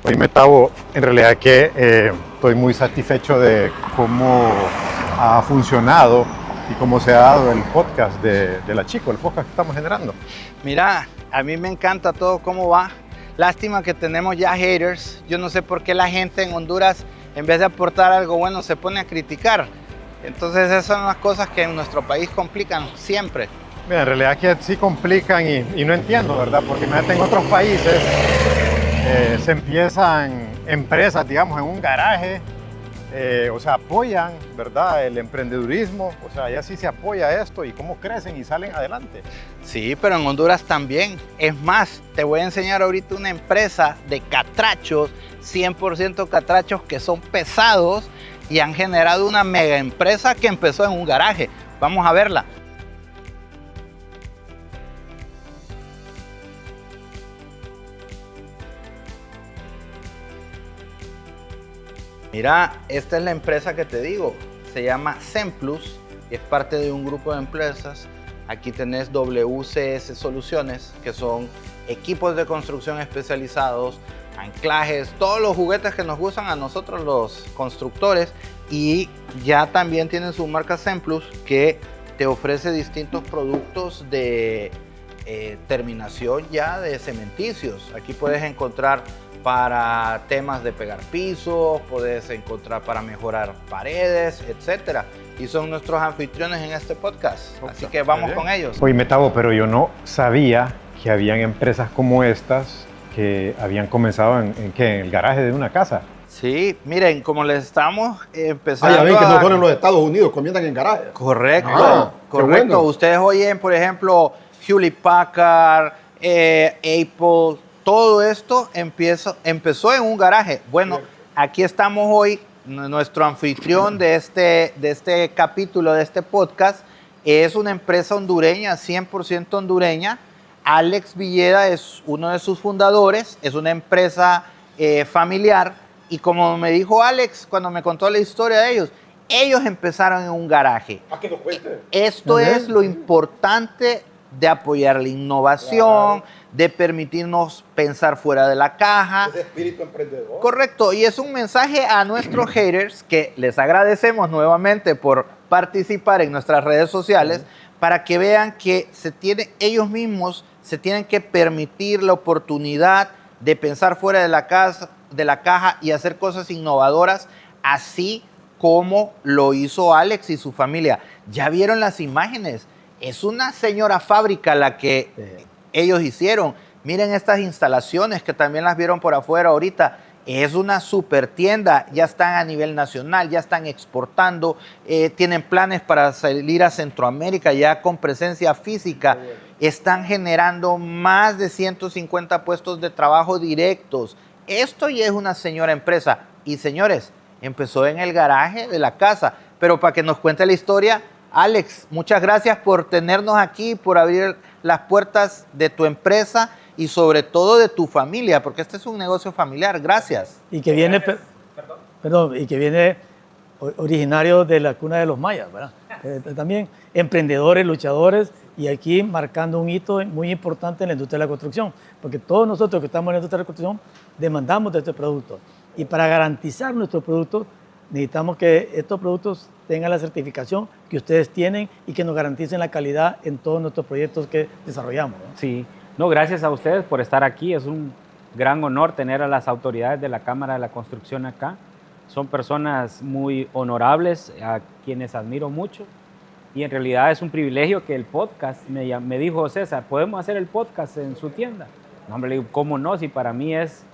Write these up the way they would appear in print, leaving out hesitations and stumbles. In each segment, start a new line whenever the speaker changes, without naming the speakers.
Oíme, Tavo, en realidad que estoy muy satisfecho de cómo ha funcionado y cómo se ha dado el podcast de La Chico, el podcast que estamos generando.
Mira, a mí me encanta todo cómo va. Lástima que tenemos ya haters. Yo no sé por qué la gente en Honduras, en vez de aportar algo bueno, se pone a criticar. Entonces esas son las cosas que en nuestro país complican siempre.
Mira, en realidad que sí complican y no entiendo, ¿verdad? Porque en otros países se empiezan empresas, digamos, en un garaje, o sea, apoyan, ¿verdad? El emprendedurismo, o sea, ya sí se apoya esto y cómo crecen y salen adelante.
Sí, pero en Honduras también. Es más, te voy a enseñar ahorita una empresa de catrachos, 100% catrachos que son pesados y han generado una mega empresa que empezó en un garaje. Vamos a verla. Mira, esta es la empresa que te digo, se llama Semplus y es parte de un grupo de empresas. Aquí tenés WCS Soluciones, que son equipos de construcción especializados, anclajes, todos los juguetes que nos gustan a nosotros los constructores, y ya también tienen su marca Semplus, que te ofrece distintos productos de terminación ya de cementicios. Aquí puedes encontrar para temas de pegar pisos, puedes encontrar para mejorar paredes, etcétera. Y son nuestros anfitriones en este podcast. Así que vamos con ellos.
Oye, Tavo, pero yo no sabía que habían empresas como estas que habían comenzado en el garaje de una casa.
Sí, miren, como les estamos empezando
ya ven que no son en los Estados Unidos, comienzan en garaje.
Correcto, correcto.
Bueno.
Ustedes oyen, por ejemplo, Hewlett Packard, Apple, todo esto empezó en un garaje. Bueno, aquí estamos hoy, nuestro anfitrión de este capítulo, de este podcast, es una empresa hondureña, 100% hondureña. Alex Villeda es uno de sus fundadores, es una empresa familiar, y como me dijo Alex cuando me contó la historia de ellos empezaron en un garaje.
¿A qué nos cuente?
Esto es lo importante de apoyar la innovación, de permitirnos pensar fuera de la caja.
Ese espíritu emprendedor.
Correcto, y es un mensaje a nuestros haters, que les agradecemos nuevamente por participar en nuestras redes sociales, para que vean que ellos mismos se tienen que permitir la oportunidad de pensar fuera de la caja y hacer cosas innovadoras, así como lo hizo Alex y su familia. ¿Ya vieron las imágenes? Es una señora fábrica la que ellos hicieron. Miren estas instalaciones que también las vieron por afuera ahorita. Es una super tienda, ya están a nivel nacional, ya están exportando, tienen planes para salir a Centroamérica ya con presencia física. Están generando más de 150 puestos de trabajo directos. Esto ya es una señora empresa. Y señores, empezó en el garaje de la casa. Pero para que nos cuente la historia, Alex, muchas gracias por tenernos aquí, por abrir las puertas de tu empresa y sobre todo de tu familia, porque este es un negocio familiar. Gracias.
Y que viene, originario de la cuna de los mayas, ¿verdad? También emprendedores, luchadores, y aquí marcando un hito muy importante en la industria de la construcción, porque todos nosotros que estamos en la industria de la construcción demandamos de este producto. Y para garantizar nuestros productos, necesitamos que estos productos tengan la certificación que ustedes tienen y que nos garanticen la calidad en todos nuestros proyectos que desarrollamos, ¿no?
Sí, no, gracias a ustedes por estar aquí. Es un gran honor tener a las autoridades de la Cámara de la Construcción acá. Son personas muy honorables, a quienes admiro mucho. Y en realidad es un privilegio que el podcast, me dijo César, ¿podemos hacer el podcast en su tienda? No, hombre, le digo, ¿cómo no? Si para mí es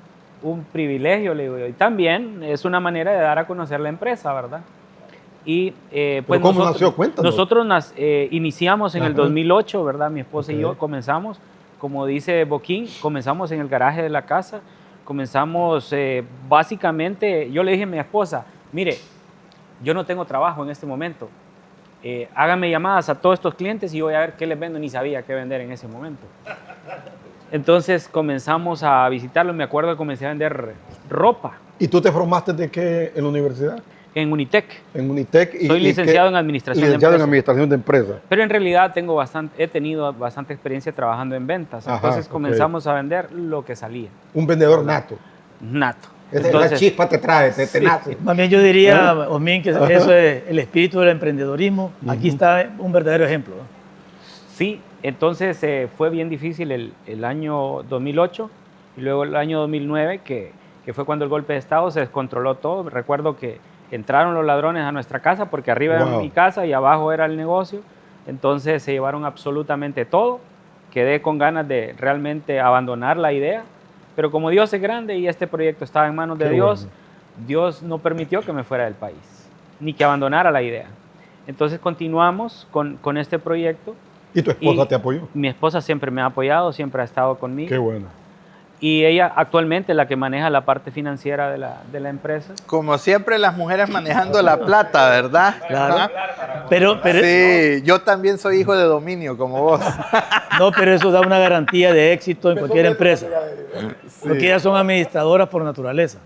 un privilegio, le digo yo. Y también es una manera de dar a conocer la empresa, ¿verdad? Y pues
¿cómo nació? Cuéntanos.
Nosotros iniciamos en el 2008, ¿verdad? Mi esposa y yo comenzamos, como dice Boquín, comenzamos en el garaje de la casa. Comenzamos básicamente, yo le dije a mi esposa, mire, yo no tengo trabajo en este momento. Háganme llamadas a todos estos clientes y yo voy a ver qué les vendo. Ni sabía qué vender en ese momento. Entonces comenzamos a visitarlo. Me acuerdo que comencé a vender ropa.
¿Y tú te formaste de qué en la universidad?
En Unitec.
En Unitec.
Soy licenciado en Administración
licenciado en Administración de Empresas.
Pero en realidad he tenido bastante experiencia trabajando en ventas. Entonces comenzamos a vender lo que salía.
Un vendedor nato.
nato.
La
Entonces,
chispa te trae, te nace.
Más bien yo diría, Osmin, que eso es el espíritu del emprendedorismo. Aquí está un verdadero ejemplo, ¿no?
sí, entonces fue bien difícil el año 2008 y luego el año 2009, que fue cuando el golpe de Estado se descontroló todo. Recuerdo que entraron los ladrones a nuestra casa, porque arriba era mi casa y abajo era el negocio. Entonces se llevaron absolutamente todo. Quedé con ganas de realmente abandonar la idea, pero como Dios es grande y este proyecto estaba en manos de Dios, Dios no permitió que me fuera del país, ni que abandonara la idea. Entonces continuamos con este proyecto.
¿Y tu esposa te apoyó?
Mi esposa siempre me ha apoyado, siempre ha estado conmigo.
Qué bueno.
Y ella actualmente es la que maneja la parte financiera de la empresa.
Como siempre, las mujeres manejando la plata, ¿verdad?
Claro.
Ajá.
Pero,
Sí, yo también soy hijo de dominio, como vos.
no, pero eso da una garantía de éxito en cualquier empresa. Porque ellas son administradoras por naturaleza.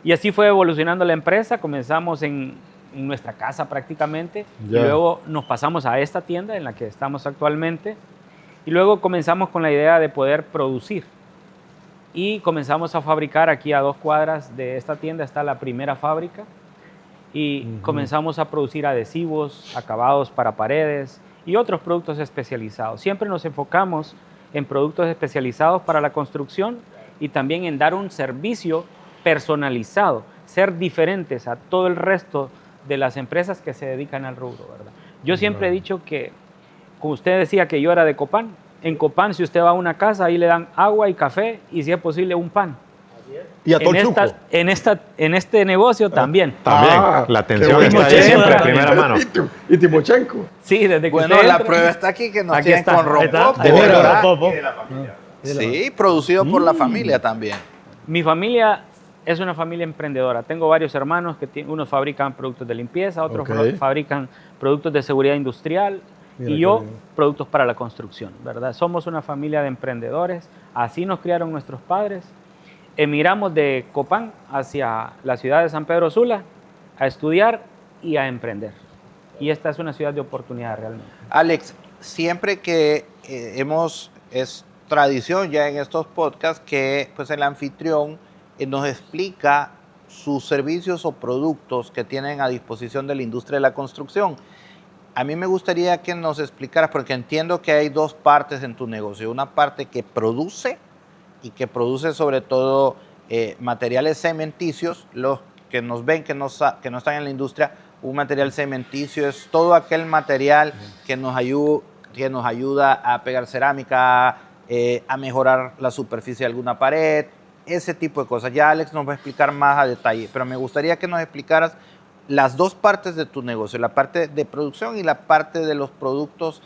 Y así fue evolucionando la empresa. Comenzamos en nuestra casa prácticamente.
Ya.
Y luego nos pasamos a esta tienda en la que estamos actualmente. Y luego comenzamos con la idea de poder producir. Y comenzamos a fabricar aquí a 2 cuadras de esta tienda. Está la primera fábrica. Y comenzamos a producir adhesivos, acabados para paredes y otros productos especializados. Siempre nos enfocamos en productos especializados para la construcción y también en dar un servicio personalizado, ser diferentes a todo el resto de las empresas que se dedican al rubro, ¿verdad? Yo siempre he dicho que, como usted decía que yo era de Copán, en Copán si usted va a una casa ahí le dan agua y café y si es posible un pan.
Y a todo el chuco.
En este negocio también.
También, la atención está ahí siempre,
Timochenko.
primera mano.
Y Timochenko.
Sí, desde que
Bueno,
usted
la
entra.
prueba está aquí que nos
Aquí
tienen
está,
con
ahí está.
rompopo,
De
¿verdad?
Popo.
Sí, producido por la familia también.
Mi familia es una familia emprendedora. Tengo varios hermanos que unos fabrican productos de limpieza, otros
Ok.
fabrican productos de seguridad industrial
Mira
y
qué
yo
bien.
productos para la construcción, ¿verdad? Somos una familia de emprendedores. Así nos criaron nuestros padres. Emigramos de Copán hacia la ciudad de San Pedro Sula a estudiar y a emprender. Y esta es una ciudad de oportunidad realmente.
Alex, siempre que es tradición ya en estos podcasts que pues el anfitrión nos explica sus servicios o productos que tienen a disposición de la industria de la construcción. A mí me gustaría que nos explicaras, porque entiendo que hay 2 partes en tu negocio. Una parte que produce y que produce sobre todo materiales cementicios. Los que nos ven que no están en la industria, un material cementicio es todo aquel material que nos ayuda a pegar cerámica, a mejorar la superficie de alguna pared, ese tipo de cosas. Ya Alex nos va a explicar más a detalle, pero me gustaría que nos explicaras las 2 partes de tu negocio, la parte de producción y la parte de los productos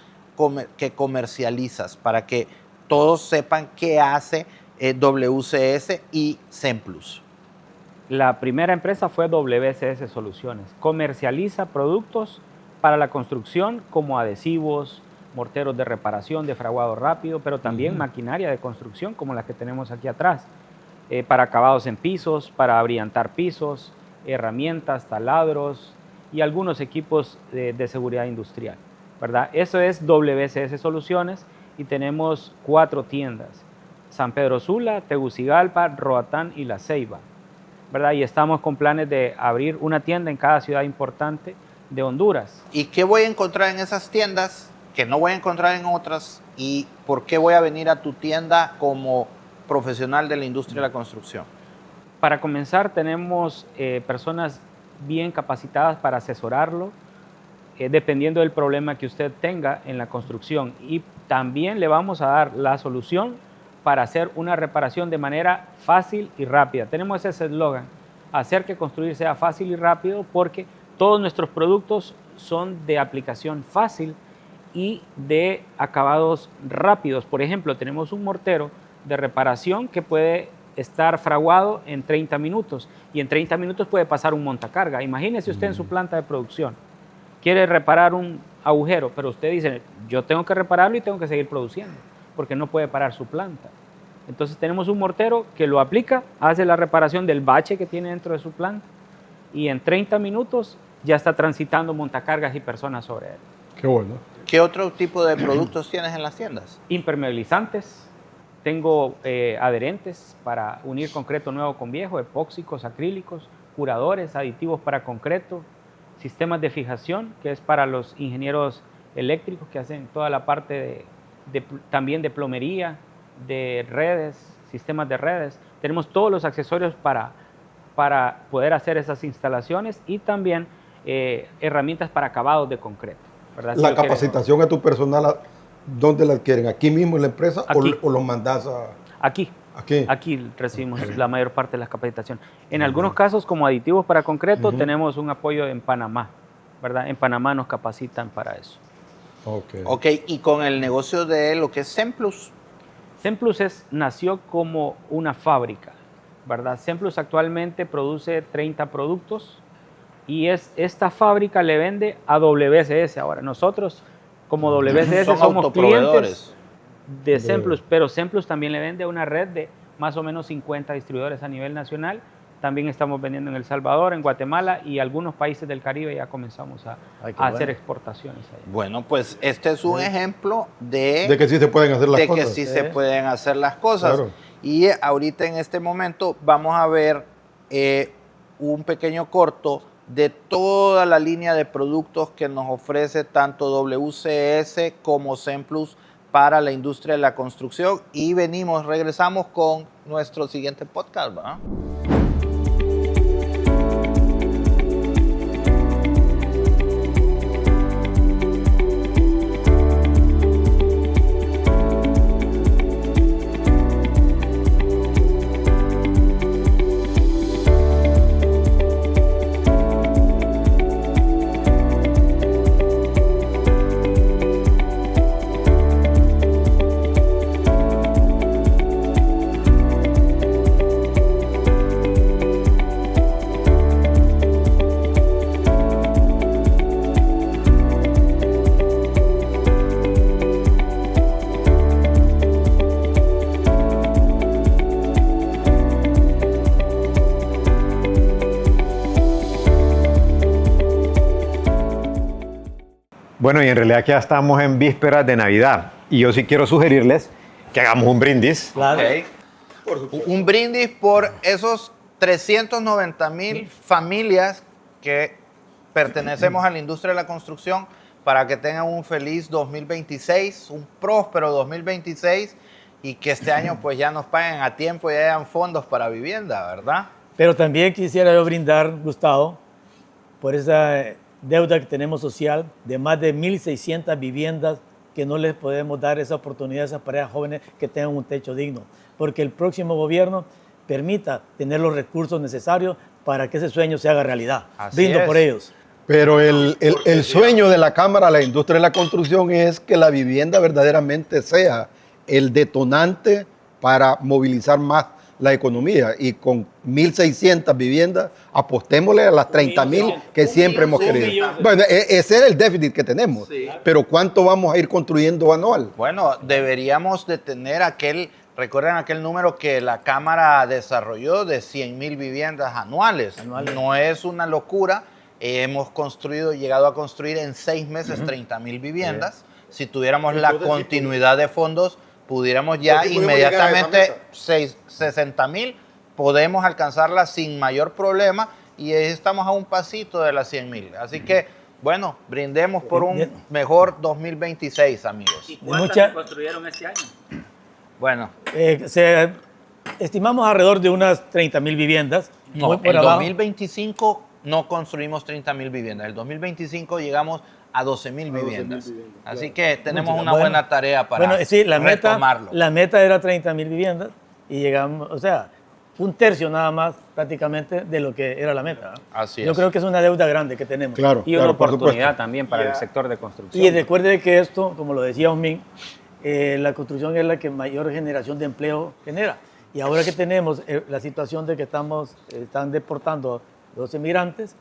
que comercializas, para que todos sepan qué hace WCS y Semplus.
La primera empresa fue WCS Soluciones. Comercializa productos para la construcción como adhesivos, morteros de reparación, de fraguado rápido, pero también maquinaria de construcción como la que tenemos aquí atrás, para acabados en pisos, para abrillantar pisos, herramientas, taladros y algunos equipos de seguridad industrial, ¿verdad? Eso es WCS Soluciones y tenemos 4 tiendas: San Pedro Sula, Tegucigalpa, Roatán y La Ceiba, ¿verdad? Y estamos con planes de abrir una tienda en cada ciudad importante de Honduras.
¿Y qué voy a encontrar en esas tiendas que no voy a encontrar en otras? ¿Y por qué voy a venir a tu tienda como profesional de la industria de la construcción?
Para comenzar, tenemos personas bien capacitadas para asesorarlo, dependiendo del problema que usted tenga en la construcción. Y también le vamos a dar la solución para hacer una reparación de manera fácil y rápida. Tenemos ese eslogan: hacer que construir sea fácil y rápido, porque todos nuestros productos son de aplicación fácil y de acabados rápidos. Por ejemplo, tenemos un mortero de reparación que puede estar fraguado en 30 minutos y en 30 minutos puede pasar un montacarga. Imagínese usted en su planta de producción, quiere reparar un agujero, pero usted dice: yo tengo que repararlo y tengo que seguir produciendo, porque no puede parar su planta. Entonces tenemos un mortero que lo aplica, hace la reparación del bache que tiene dentro de su planta y en 30 minutos ya está transitando montacargas y personas sobre él.
Qué bueno.
¿Qué otro tipo de productos tienes en las tiendas?
Impermeabilizantes, Tengo adherentes para unir concreto nuevo con viejo, epóxicos, acrílicos, curadores, aditivos para concreto, sistemas de fijación, que es para los ingenieros eléctricos que hacen toda la parte también de plomería, de redes, sistemas de redes. Tenemos todos los accesorios para poder hacer esas instalaciones y también herramientas para acabados de concreto, ¿verdad?
La capacitación a tu personal, ¿dónde la adquieren? ¿Aquí mismo en la empresa o los mandas a...?
Aquí. Aquí recibimos la mayor parte de las capacitaciones. En algunos casos, como aditivos para concreto, tenemos un apoyo en Panamá, ¿verdad? En Panamá nos capacitan para eso.
Ok, y con el negocio de lo que es Semplus.
Semplus nació como una fábrica, ¿verdad? Semplus actualmente produce 30 productos y esta fábrica le vende a WSS. Ahora, nosotros como WSS somos clientes de Semplus, pero Semplus también le vende a una red de más o menos 50 distribuidores a nivel nacional. También estamos vendiendo en El Salvador, en Guatemala y algunos países del Caribe ya comenzamos a hacer exportaciones allá.
Bueno, pues este es un ejemplo de
que sí se pueden hacer las cosas.
De que sí se pueden hacer las cosas.
Claro.
Y ahorita en este momento vamos a ver un pequeño corto de toda la línea de productos que nos ofrece tanto WCS como Semplus para la industria de la construcción. Y regresamos con nuestro siguiente podcast, ¿verdad?
Bueno, y en realidad que ya estamos en vísperas de Navidad y yo sí quiero sugerirles que hagamos un brindis.
Claro.
Okay. Un brindis por esos 390,000 familias que pertenecemos a la industria de la construcción para que tengan un feliz 2026, un próspero 2026 y que este año pues ya nos paguen a tiempo y hayan fondos para vivienda, ¿verdad?
Pero también quisiera yo brindar, Gustavo, por esa deuda que tenemos social de más de 1,600 viviendas que no les podemos dar esa oportunidad a esas parejas jóvenes que tengan un techo digno. Porque el próximo gobierno permita tener los recursos necesarios para que ese sueño se haga realidad. Brindo por ellos.
Pero el sueño de la Cámara, la industria de la construcción, es que la vivienda verdaderamente sea el detonante para movilizar más la economía. Y con 1,600 viviendas, apostémosle a las 30,000 que siempre hemos querido. Bueno, ese es el déficit que tenemos. Sí. Pero ¿cuánto vamos a ir construyendo anual?
Bueno, deberíamos de tener recuerden aquel número que la Cámara desarrolló de 100,000 viviendas anuales. No es una locura. Hemos llegado a construir en 6 meses 30,000 viviendas. Si tuviéramos la continuidad de fondos, pudiéramos ya inmediatamente 60,000, podemos alcanzarla sin mayor problema y estamos a un pasito de las 100,000. Así que, bueno, brindemos por un mejor 2026, amigos.
¿Y cuántas construyeron este año?
Bueno.
Estimamos alrededor de unas 30,000 viviendas.
No, en 2025 no construimos 30,000 viviendas. En el 2025 llegamos a 12,000 viviendas. Así que tenemos una buena tarea para retomarlo.
La meta era 30,000 viviendas y llegamos, o sea, un tercio nada más prácticamente de lo que era la meta.
Así
Yo creo que es una deuda grande que tenemos.
Claro,
y una oportunidad también para el sector de construcción.
Y recuerde que esto, como lo decía Osmin, la construcción es la que mayor generación de empleo genera. Y ahora que tenemos la situación de que están deportando a los emigrantes,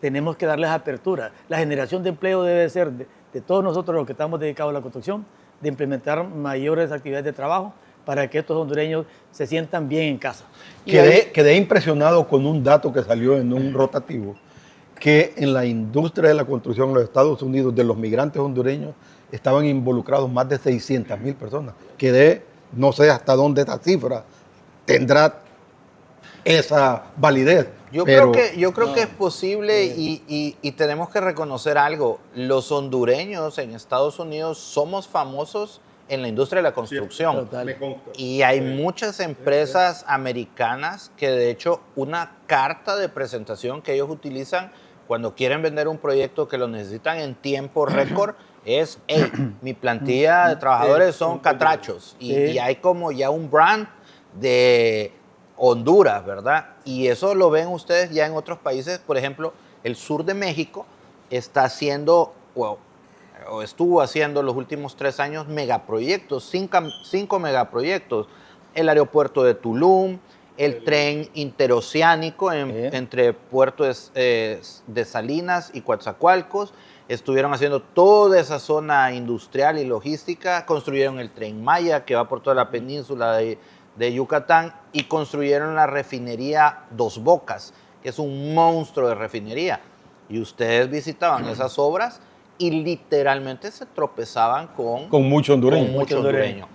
tenemos que darles apertura. La generación de empleo debe ser de todos nosotros los que estamos dedicados a la construcción, de implementar mayores actividades de trabajo para que estos hondureños se sientan bien en casa.
Quedé impresionado con un dato que salió en un rotativo, que en la industria de la construcción en los Estados Unidos, de los migrantes hondureños, estaban involucrados más de 600,000 personas. Quedé No sé hasta dónde esta cifra tendrá esa validez.
Yo
pero
creo que es posible y tenemos que reconocer algo. Los hondureños en Estados Unidos somos famosos en la industria de la construcción.
Total.
Y hay muchas empresas americanas que de hecho una carta de presentación que ellos utilizan cuando quieren vender un proyecto que lo necesitan en tiempo récord es, hey, mi plantilla de trabajadores son catrachos. Y hay como ya un brand de Honduras, ¿verdad? Y eso lo ven ustedes ya en otros países. Por ejemplo, el sur de México está haciendo, o estuvo haciendo los últimos 3 años megaproyectos, 5 megaproyectos. El aeropuerto de Tulum, el tren interoceánico entre puertos de Salinas y Coatzacoalcos. Estuvieron haciendo toda esa zona industrial y logística. Construyeron el Tren Maya que va por toda la península de Yucatán y construyeron la refinería Dos Bocas, que es un monstruo de refinería. Y ustedes visitaban esas obras y literalmente se tropezaban con
mucho hondureño.
mucho hondureño.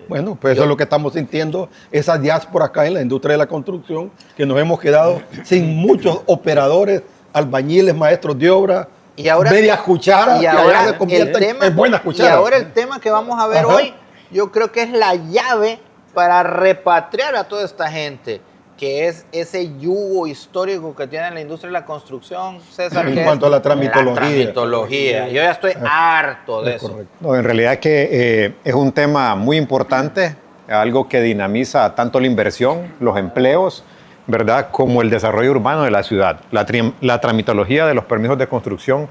Bueno, pues eso es lo que estamos sintiendo, esa diáspora acá en la industria de la construcción, que nos hemos quedado sin muchos operadores, albañiles, maestros de obra,
Y ahora,
medias cucharas,
y
que
ahora
allá se convierten en buenas
y
cucharas.
ahora el tema que vamos a ver
Ajá.
hoy, yo creo que es la llave para repatriar a toda esta gente, que es ese yugo histórico que tiene la industria de la construcción, César.
En cuanto a la tramitología.
La tramitología. Yo ya estoy harto de
Es
eso.
correcto.
No, en realidad que es un tema muy importante, algo que dinamiza tanto la inversión, los empleos, ¿verdad?, como el desarrollo urbano de la ciudad. La tramitología de los permisos de construcción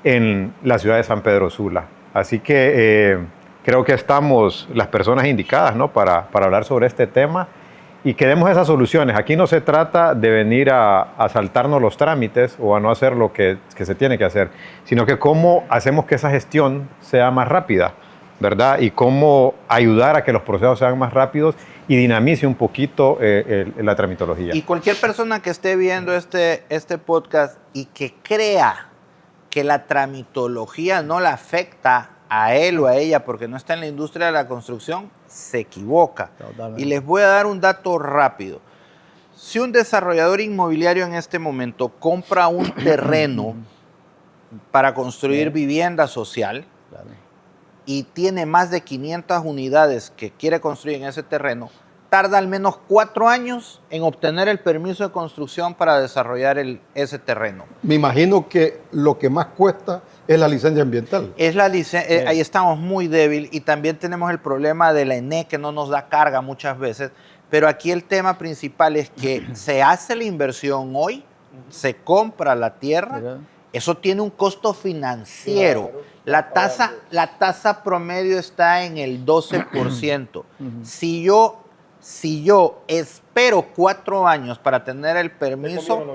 en la ciudad de San Pedro Sula. Así que creo que estamos las personas indicadas, ¿no?, para hablar sobre este tema y que demos esas soluciones. Aquí no se trata de venir a saltarnos los trámites o a no hacer lo que se tiene que hacer, sino que cómo hacemos que esa gestión sea más rápida, ¿verdad? Y cómo ayudar a que los procesos sean más rápidos y dinamice un poquito la tramitología.
Y cualquier persona que esté viendo este podcast y que crea que la tramitología no la afecta a él o a ella porque no está en la industria de la construcción, se equivoca.
Totalmente.
Y les voy a dar un dato rápido. Si un desarrollador inmobiliario en este momento compra un terreno para construir vivienda social,
Claro.
y tiene más de 500 unidades que quiere construir en ese terreno, tarda al menos 4 años en obtener el permiso de construcción para desarrollar ese terreno.
Me imagino que lo que más cuesta es la licencia ambiental.
Es la ahí estamos muy débil y también tenemos el problema de la ENE que no nos da carga muchas veces, pero aquí el tema principal es que se hace la inversión hoy, se compra la tierra,
Mira.
eso tiene un costo financiero. La tasa promedio está en el 12%. Si yo espero 4 años para tener el permiso,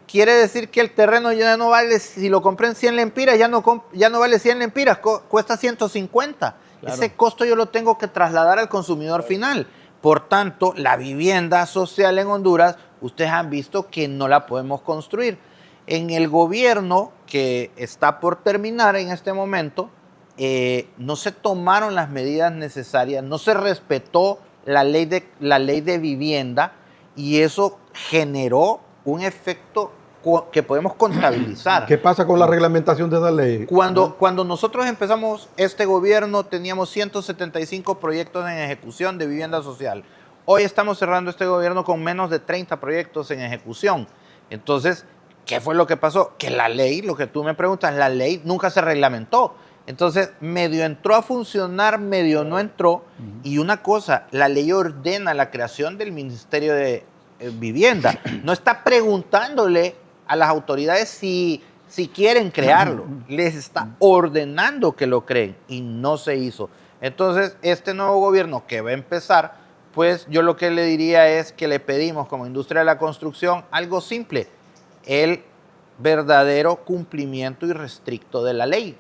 quiere decir que el terreno ya no vale, si lo compré en 100 lempiras, ya no vale 100 lempiras, cuesta 150.
Claro.
Ese costo yo lo tengo que trasladar al consumidor final. Por tanto, la vivienda social en Honduras, ustedes han visto que no la podemos construir. En el gobierno que está por terminar en este momento, no se tomaron las medidas necesarias, no se respetó la ley de vivienda y eso generó un efecto que podemos contabilizar.
¿Qué pasa con la reglamentación de esa ley?
Cuando nosotros empezamos este gobierno teníamos 175 proyectos en ejecución de vivienda social. Hoy estamos cerrando este gobierno con menos de 30 proyectos en ejecución. Entonces, ¿qué fue lo que pasó? Que la ley, lo que tú me preguntas, la ley nunca se reglamentó. Entonces, medio entró a funcionar, medio no entró. Y una cosa, la ley ordena la creación del Ministerio de Vivienda. No está preguntándole a las autoridades si quieren crearlo. Les está ordenando que lo creen y no se hizo. Entonces, este nuevo gobierno que va a empezar, pues yo lo que le diría es que le pedimos como industria de la construcción algo simple, el verdadero cumplimiento irrestricto de la ley.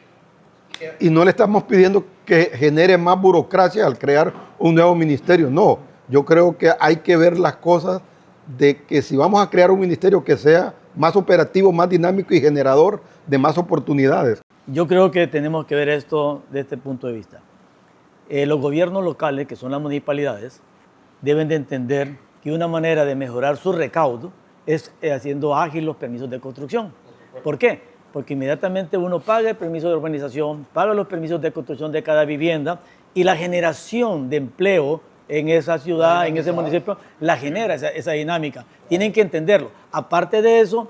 Y no le estamos pidiendo que genere más burocracia al crear un nuevo ministerio, no. Yo creo que hay que ver las cosas de que si vamos a crear un ministerio que sea más operativo, más dinámico y generador de más oportunidades.
Yo creo que tenemos que ver esto de este punto de vista. los gobiernos locales, que son las municipalidades, deben de entender que una manera de mejorar su recaudo es haciendo ágil los permisos de construcción. ¿Por qué? Porque inmediatamente uno paga el permiso de urbanización, paga los permisos de construcción de cada vivienda y la generación de empleo en esa ciudad, en ese municipio, la genera esa dinámica. Tienen que entenderlo. Aparte de eso,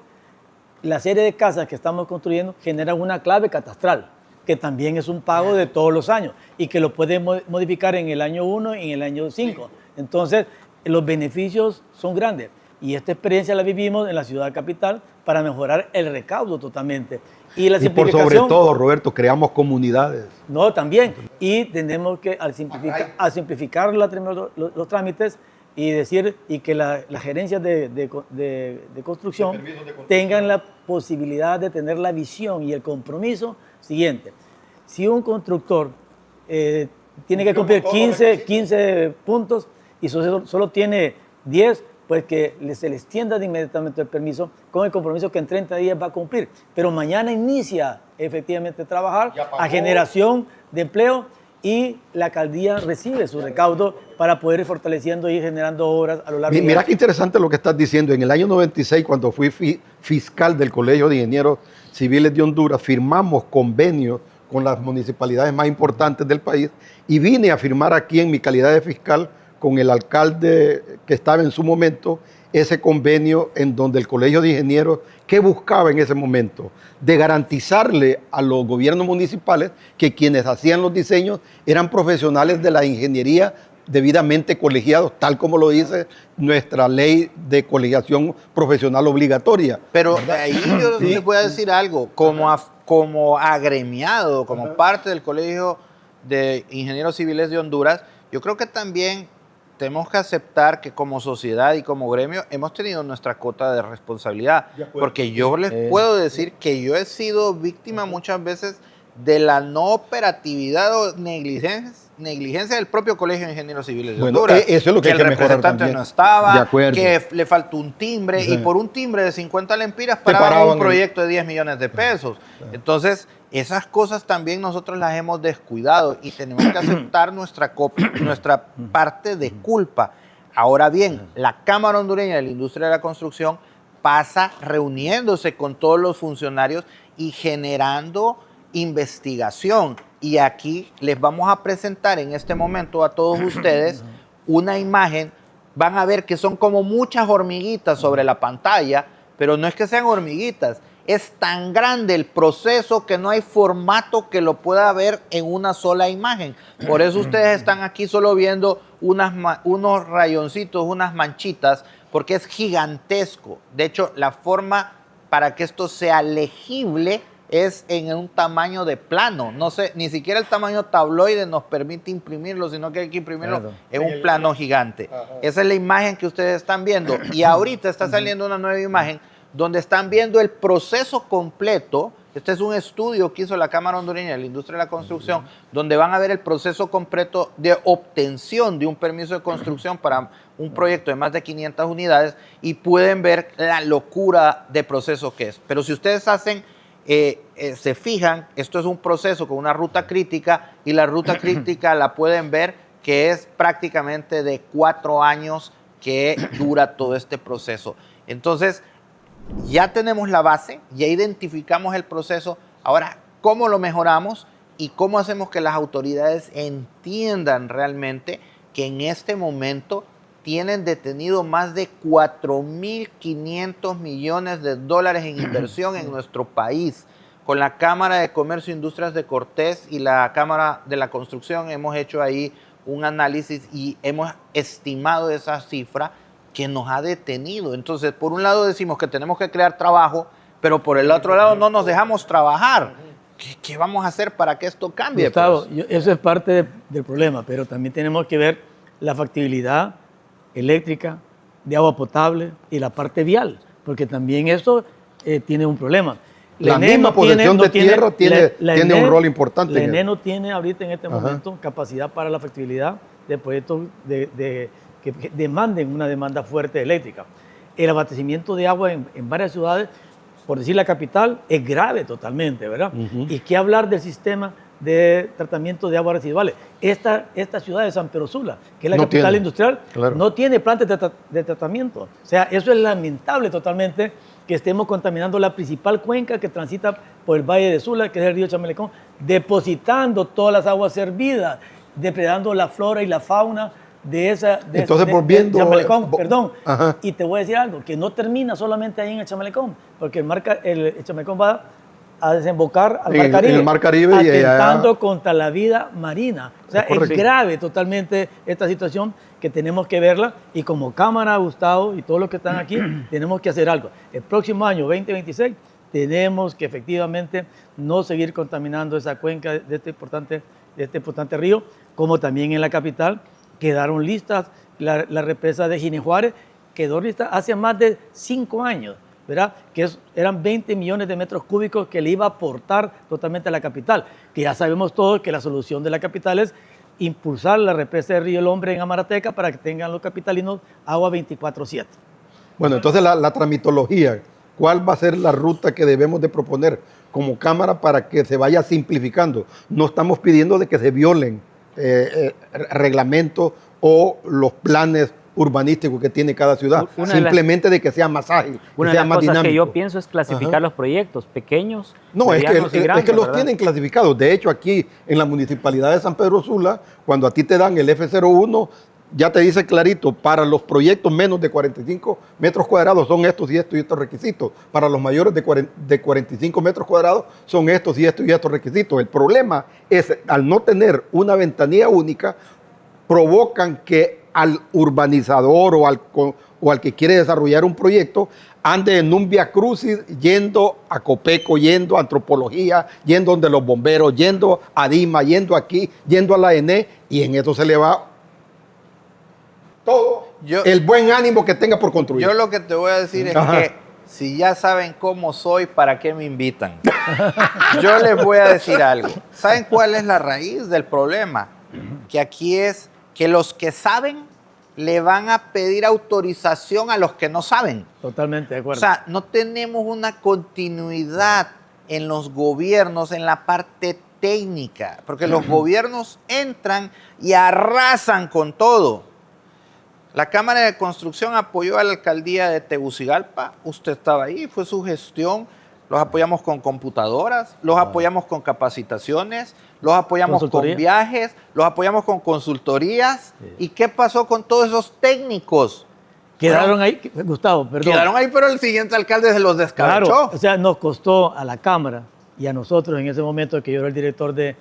la serie de casas que estamos construyendo generan una clave catastral, que también es un pago de todos los años y que lo pueden modificar en el año 1 y en el año 5. Entonces, los beneficios son grandes. Y esta experiencia la vivimos en la ciudad capital para mejorar el recaudo totalmente. Y la
por sobre todo, Roberto, creamos comunidades.
No, también. Y tenemos que, al simplificar los trámites y decir, y que las gerencias de construcción tengan la posibilidad de tener la visión y el compromiso siguiente. Si un constructor tiene que cumplir 15 puntos y solo tiene 10, pues que se le extienda inmediatamente el permiso con el compromiso que en 30 días va a cumplir. Pero mañana inicia efectivamente a trabajar a generación de empleo y la alcaldía recibe su recaudo para poder ir fortaleciendo y generando obras a lo largo de
Mira qué interesante lo que estás diciendo. En el año 96, cuando fui fiscal del Colegio de Ingenieros Civiles de Honduras, firmamos convenios con las municipalidades más importantes del país y vine a firmar aquí en mi calidad de fiscal con el alcalde que estaba en su momento, ese convenio en donde el Colegio de Ingenieros, ¿qué buscaba en ese momento? De garantizarle a los gobiernos municipales que quienes hacían los diseños eran profesionales de la ingeniería debidamente colegiados, tal como lo dice nuestra ley de colegiación profesional obligatoria.
Pero ahí yo les voy a decir algo, como agremiado, como parte del Colegio de Ingenieros Civiles de Honduras, yo creo que también tenemos que aceptar que como sociedad y como gremio hemos tenido nuestra cuota de responsabilidad. Porque yo les puedo decir que yo he sido víctima muchas veces de la no operatividad o negligencia del propio Colegio de Ingenieros Civiles de Honduras.
Eso es lo que hay que mejorar
representante
también.
no estaba,
De
que le faltó un timbre y por un timbre de 50 lempiras paraban un proyecto de 10 millones de pesos. Entonces, esas cosas también nosotros las hemos descuidado y tenemos que aceptar nuestra parte de culpa. Ahora bien, la Cámara Hondureña de la Industria de la Construcción pasa reuniéndose con todos los funcionarios y generando investigación. Y aquí les vamos a presentar en este momento a todos ustedes una imagen. Van a ver que son como muchas hormiguitas sobre la pantalla, pero no es que sean hormiguitas. Es tan grande el proceso que no hay formato que lo pueda ver en una sola imagen. Por eso ustedes están aquí solo viendo unos rayoncitos, unas manchitas, porque es gigantesco. De hecho, la forma para que esto sea legible es en un tamaño de plano. No sé, ni siquiera el tamaño tabloide nos permite imprimirlo, sino que hay que imprimirlo en un plano gigante. Esa es la imagen que ustedes están viendo. Y ahorita está saliendo una nueva imagen donde están viendo el proceso completo. Este es un estudio que hizo la Cámara Hondureña de la Industria de la Construcción, donde van a ver el proceso completo de obtención de un permiso de construcción para un proyecto de más de 500 unidades y pueden ver la locura de proceso que es. Pero si ustedes se fijan, esto es un proceso con una ruta crítica y la ruta crítica la pueden ver que es prácticamente de 4 años que dura todo este proceso. Entonces, ya tenemos la base, ya identificamos el proceso. Ahora, ¿cómo lo mejoramos y cómo hacemos que las autoridades entiendan realmente que en este momento tienen detenido más de 4.500 millones de dólares en inversión en nuestro país? Con la Cámara de Comercio e Industrias de Cortés y la Cámara de la Construcción hemos hecho ahí un análisis y hemos estimado esa cifra que nos ha detenido. Entonces, por un lado decimos que tenemos que crear trabajo, pero por el otro lado no nos dejamos trabajar. ¿Qué vamos a hacer para que esto cambie?
Gustavo, eso es parte del problema, pero también tenemos que ver la factibilidad eléctrica, de agua potable y la parte vial, porque también eso tiene un problema.
La misma posesión de tierra tiene un rol importante.
La ENE no tiene ahorita en este momento capacidad para la factibilidad de proyectos que demanden una demanda fuerte eléctrica. El abastecimiento de agua en varias ciudades, por decir la capital, es grave totalmente, ¿verdad? Y qué hablar del sistema de tratamiento de aguas residuales. Esta ciudad de San Pedro Sula, que es la
No
capital
tiene,
industrial,
claro.
no tiene plantas de tratamiento. O sea, eso es lamentable totalmente, que estemos contaminando la principal cuenca que transita por el Valle de Sula, que es el río Chamelecón, depositando todas las aguas servidas, depredando la flora y la fauna de esa
Entonces, volviendo,
Chamelecón, perdón.
Ajá.
Y te voy a decir algo, que no termina solamente ahí en el Chamelecón, porque el Chamelecón va a desembocar al Mar Caribe,
en el Mar Caribe y
atentando contra la vida marina. O sea,
Es correcto.
es grave totalmente esta situación, que tenemos que verla, y como Cámara, Gustavo y todos los que están aquí, tenemos que hacer algo. El próximo año, 2026, tenemos que efectivamente no seguir contaminando esa cuenca de este importante río, como también en la capital quedaron listas la represa de Ginés Juárez, quedó lista hace más de 5 años, ¿verdad? Eran 20 millones de metros cúbicos que le iba a aportar totalmente a la capital, que ya sabemos todos que la solución de la capital es impulsar la represa de Río El Hombre en Amarateca para que tengan los capitalinos agua 24/7.
Bueno, entonces la tramitología, ¿cuál va a ser la ruta que debemos de proponer como Cámara para que se vaya simplificando? No estamos pidiendo de que se violen reglamentos o los planes urbanísticos que tiene cada ciudad, simplemente de que sea más ágil,
Una
que
de
sea
las
más
cosas
dinámico.
que yo pienso es clasificar
Ajá.
los proyectos pequeños,
No, es
medianos y
que
grandes,
los
¿verdad?
tienen clasificados. De hecho, aquí en la Municipalidad de San Pedro Sula, cuando a ti te dan el F01, ya te dice clarito, para los proyectos menos de 45 metros cuadrados son estos y estos requisitos. Para los mayores de 45 metros cuadrados son estos y estos requisitos. El problema es, al no tener una ventanilla única, provocan que al urbanizador o al que quiere desarrollar un proyecto ande en un viacrucis yendo a Copeco, yendo a Antropología, yendo donde los bomberos, yendo a DIMA, yendo aquí, yendo a la ENE, y en eso se le va todo el buen ánimo que tenga por construir.
Yo lo que te voy a decir es
Ajá.
que si ya saben cómo soy, ¿para qué me invitan? Yo les voy a decir algo. ¿Saben cuál es la raíz del problema? Que aquí es que los que saben le van a pedir autorización a los que no saben.
Totalmente de
O
acuerdo.
sea, no tenemos una continuidad en los gobiernos en la parte técnica, porque los gobiernos entran y arrasan con todo. La Cámara de Construcción apoyó a la alcaldía de Tegucigalpa, usted estaba ahí, fue su gestión, los apoyamos con computadoras, los apoyamos con capacitaciones, los apoyamos con
Consultoría.
viajes, los apoyamos con consultorías.
Sí.
¿Y qué pasó con todos esos técnicos?
Quedaron ahí, Gustavo, perdón.
Quedaron ahí, pero el siguiente alcalde se los descabechó.
Claro, o sea, nos costó a la Cámara y a nosotros en ese momento, que yo era el director de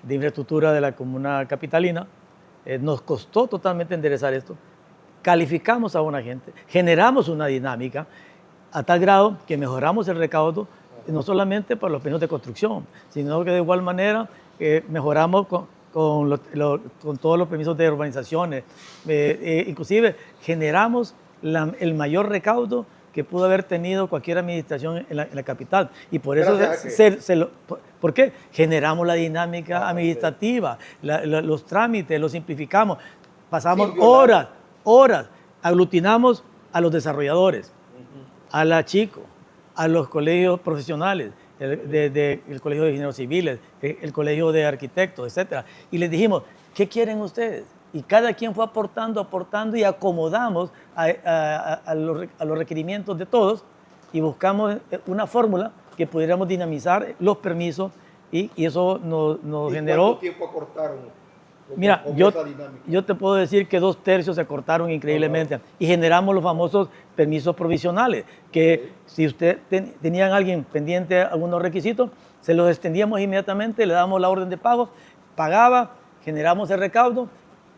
infraestructura de la comuna capitalina, nos costó totalmente enderezar esto. Calificamos a una gente, generamos una dinámica a tal grado que mejoramos el recaudo, no solamente para los permisos de construcción, sino que de igual manera mejoramos con todos los permisos de urbanizaciones. Inclusive generamos el mayor recaudo que pudo haber tenido cualquier administración en la capital. Y por eso, ¿por qué? Generamos la dinámica administrativa, los trámites, los simplificamos. Pasamos horas, aglutinamos a los desarrolladores, a la Chico, a los colegios profesionales, el Colegio de Ingenieros Civiles, el Colegio de Arquitectos, etc. Y les dijimos, ¿qué quieren ustedes? Y cada quien fue aportando y acomodamos a los requerimientos de todos y buscamos una fórmula que pudiéramos dinamizar los permisos y eso nos generó...
¿Cuánto tiempo acortaron?
Mira, yo te puedo decir que 2/3 se acortaron increíblemente y generamos los famosos permisos provisionales, que si usted tenían alguien pendiente algunos requisitos, se los extendíamos inmediatamente, le dábamos la orden de pago, pagaba, generamos el recaudo,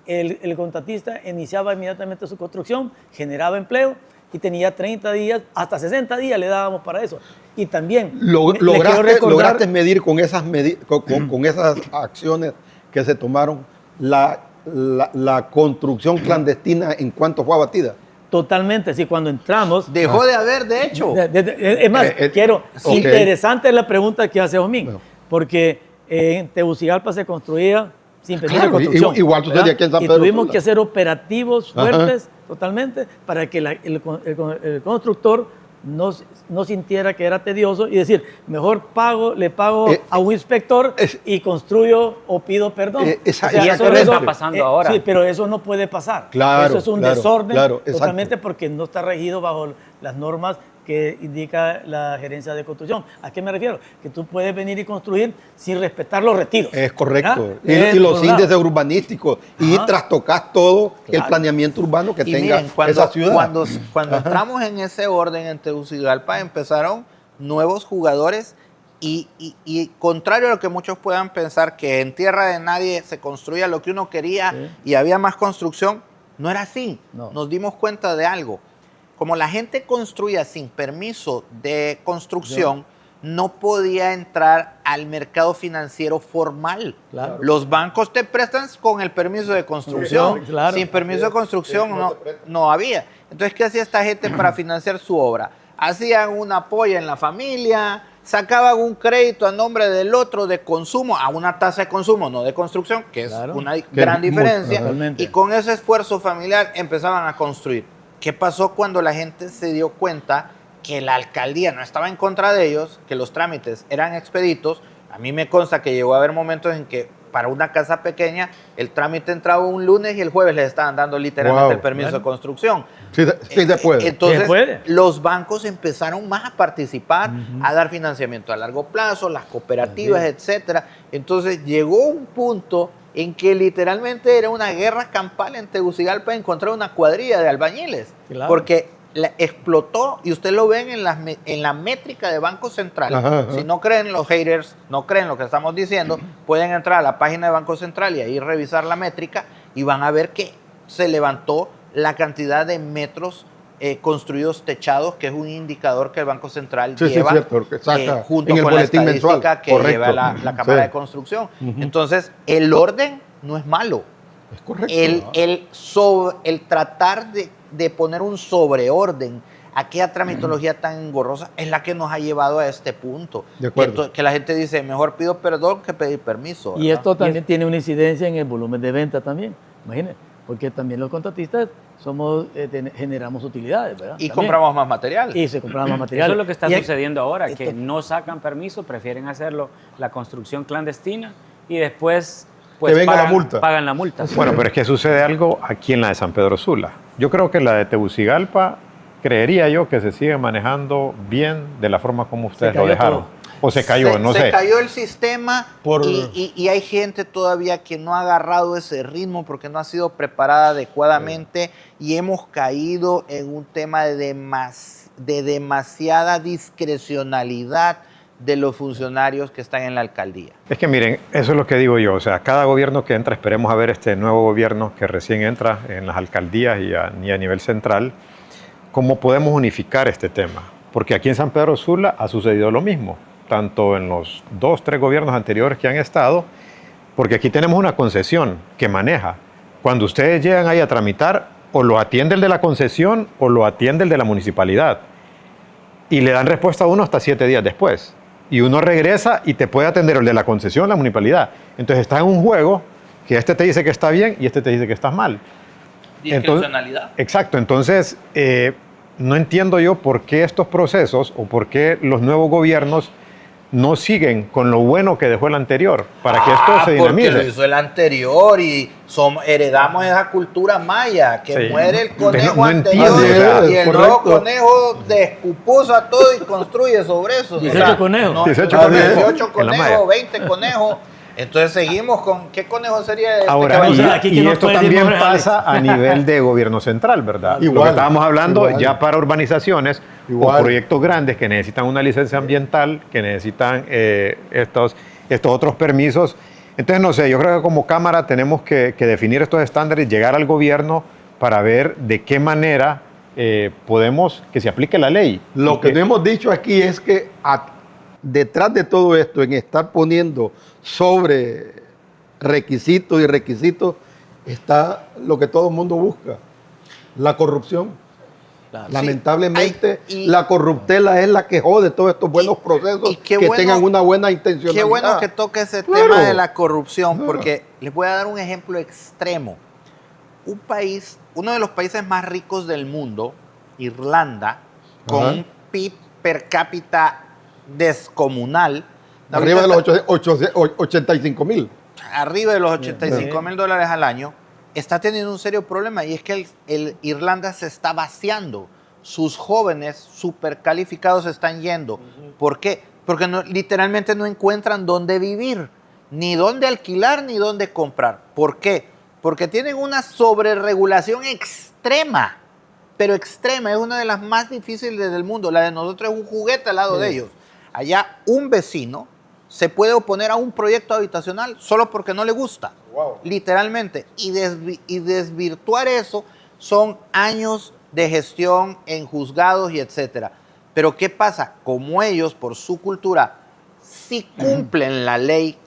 el contratista iniciaba inmediatamente su construcción, generaba empleo y tenía 30 días, hasta 60 días le dábamos para eso. Y también
lograste medir con esas acciones que se tomaron la construcción clandestina en cuanto fue abatida.
Totalmente, sí, cuando entramos...
Dejó de haber, de hecho.
Es más,
okay.
Interesante es la pregunta que hace Osmin,
Bueno.
porque en Tegucigalpa se construía sin permiso
Claro,
de construcción.
igual sucedía
¿verdad?
aquí en San
y
Pedro
tuvimos
Sula.
que hacer operativos fuertes totalmente para que el constructor no sintiera que era tedioso y decir, mejor le pago a un inspector y construyo o pido perdón.
y eso no está pasando ahora.
Sí, pero eso no puede pasar.
Claro,
eso es un
claro,
desorden
claro,
totalmente porque no está regido bajo las normas que indica la gerencia de construcción. ¿A qué me refiero? Que tú puedes venir y construir sin respetar los retiros.
Es correcto.
¿verdad?
Y los índices urbanísticos. Y trastocas todo el
Claro.
planeamiento urbano que
Y
tenga
miren, cuando,
esa ciudad.
cuando entramos en ese orden en Tegucigalpa, empezaron nuevos jugadores y contrario a lo que muchos puedan pensar, que en tierra de nadie se construía lo que uno quería y había más construcción, no era así.
No.
Nos dimos cuenta de algo. Como la gente construía sin permiso de construcción, no podía entrar al mercado financiero formal.
Claro.
Los bancos te prestan con el permiso de construcción.
Claro.
Sin permiso de construcción no había. Entonces, ¿qué hacía esta gente para financiar su obra? Hacían una polla en la familia, sacaban un crédito a nombre del otro de consumo, a una tasa de consumo, no de construcción, que es
Claro.
una gran diferencia.
totalmente.
Y con ese esfuerzo familiar empezaban a construir. ¿Qué pasó cuando la gente se dio cuenta que la alcaldía no estaba en contra de ellos, que los trámites eran expeditos? A mí me consta que llegó a haber momentos en que para una casa pequeña el trámite entraba un lunes y el jueves les estaban dando literalmente el permiso de construcción.
Sí, sí se puede.
Entonces,
Se puede.
los bancos empezaron más a participar, a dar financiamiento a largo plazo, las cooperativas, etcétera. Entonces, llegó un punto en que literalmente era una guerra campal en Tegucigalpa encontrar una cuadrilla de albañiles.
Claro.
Porque explotó, y usted lo ven en la métrica de Banco Central.
Ajá, ajá.
Si no creen los haters, no creen lo que estamos diciendo, pueden entrar a la página de Banco Central y ahí revisar la métrica y van a ver que se levantó la cantidad de metros construidos techados, que es un indicador que el Banco Central
Sí, sí,
lleva
cierto, que saca
junto
en el
con la
boletín
estadística
mensual.
que
Correcto.
lleva la Cámara
Sí.
de Construcción. Entonces, el orden no es malo.
Es correcto.
El tratar de poner un sobreorden, aquella tramitología tan engorrosa, es la que nos ha llevado a este punto.
De acuerdo.
Que la gente dice, mejor pido perdón que pedir permiso.
Y
¿verdad?
esto también tiene una incidencia en el volumen de venta también, imagínense, porque también los contratistas generamos utilidades, ¿verdad?
Y
También.
compramos más material.
Y se compran más material.
Eso es lo que está
Y hay-
sucediendo ahora, que
esto-
no sacan permiso, prefieren hacerlo la construcción clandestina y después
Que venga la multa.
pagan la multa.
Bueno, pero es que sucede algo aquí en la de San Pedro Sula. Yo creo que la de Tegucigalpa, creería yo que se sigue manejando bien de la forma como ustedes lo
cayó
dejaron.
todo.
O se cayó, no
se
sé.
cayó el sistema
Por-
y hay gente todavía que no ha agarrado ese ritmo porque no ha sido preparada adecuadamente y hemos caído en un tema de demasiada discrecionalidad de los funcionarios que están en la alcaldía.
Es que miren, eso es lo que digo yo. O sea, cada gobierno que entra, esperemos a ver este nuevo gobierno que recién entra en las alcaldías y a nivel central, cómo podemos unificar este tema. Porque aquí en San Pedro Sula ha sucedido lo mismo, tanto en los 2, 3 gobiernos anteriores que han estado, porque aquí tenemos una concesión que maneja. Cuando ustedes llegan ahí a tramitar, o lo atiende el de la concesión o lo atiende el de la municipalidad. Y le dan respuesta a uno hasta 7 días después. Y uno regresa y te puede atender el de la concesión, la municipalidad. Entonces estás en un juego que este te dice que está bien y este te dice que estás mal.
Discrecionalidad.
Exacto. Entonces, no entiendo yo por qué estos procesos o por qué los nuevos gobiernos no siguen con lo bueno que dejó el anterior para que esto se
Porque lo
dinamice.
hizo el anterior y heredamos esa cultura maya, que
Sí.
muere el
Entonces,
conejo
no
anterior
entiendo,
y el
correcto.
nuevo conejo descupusa todo y construye sobre eso.
18 conejos.
18
conejos.
18
en la malla.
conejos, 20 conejos. Entonces seguimos con, ¿qué conejo sería este?
Ahora,
caballero?
o sea, aquí que
y
no
esto
puede decir
también
nombres,
pasa a nivel de gobierno central, ¿verdad? Lo
Igual,
que estábamos hablando
igual.
ya para urbanizaciones
Igual.
o proyectos grandes que necesitan una licencia ambiental, que necesitan estos otros permisos. Entonces, no sé, yo creo que como Cámara tenemos que definir estos estándares, llegar al gobierno para ver de qué manera podemos que se aplique la ley.
Lo que no hemos dicho aquí es que detrás de todo esto, en estar poniendo sobre requisitos y requisitos, está lo que todo el mundo busca, la corrupción.
Claro.
Lamentablemente,
Ay, y-
la corruptela es la que jode todos estos buenos procesos
y qué
que
bueno-
tengan una buena intencionalidad.
Qué bueno que toque ese
Claro.
tema de la corrupción, porque les voy a dar un ejemplo extremo. Uno de los países más ricos del mundo, Irlanda, con
Ajá.
un PIB per cápita descomunal.
Arriba de
Ahorita
los 85,000.
arriba de los 85,000 dólares al año, está teniendo un serio problema y es que Irlanda se está vaciando. Sus jóvenes súper calificados están yendo. ¿Por qué? Porque literalmente no encuentran dónde vivir, ni dónde alquilar, ni dónde comprar. ¿Por qué? Porque tienen una sobreregulación extrema, pero extrema. Es una de las más difíciles del mundo. La de nosotros es un juguete al lado de ellos. Allá un vecino se puede oponer a un proyecto habitacional solo porque no le gusta, literalmente. Y desvirtuar eso son años de gestión en juzgados y etcétera. Pero ¿qué pasa? Como ellos, por su cultura, sí cumplen la ley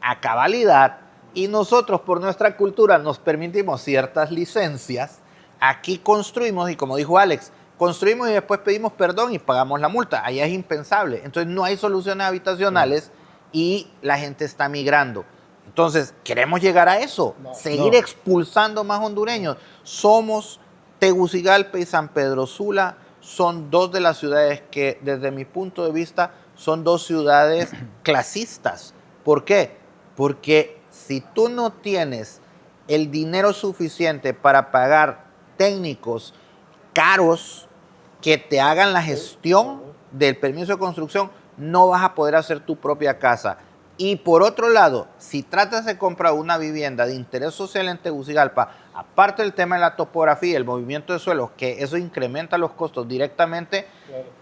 a cabalidad y nosotros, por nuestra cultura, nos permitimos ciertas licencias, aquí construimos y como dijo Alex, construimos y después pedimos perdón y pagamos la multa. Allá es impensable. Entonces no hay soluciones habitacionales y la gente está migrando. Entonces, ¿queremos llegar a eso? Seguir expulsando más hondureños. Somos Tegucigalpa y San Pedro Sula, son dos de las ciudades que, desde mi punto de vista, son dos ciudades clasistas. ¿Por qué? Porque si tú no tienes el dinero suficiente para pagar técnicos caros que te hagan la gestión del permiso de construcción, no vas a poder hacer tu propia casa. Y por otro lado, si tratas de comprar una vivienda de interés social en Tegucigalpa, aparte del tema de la topografía, el movimiento de suelos, que eso incrementa los costos directamente,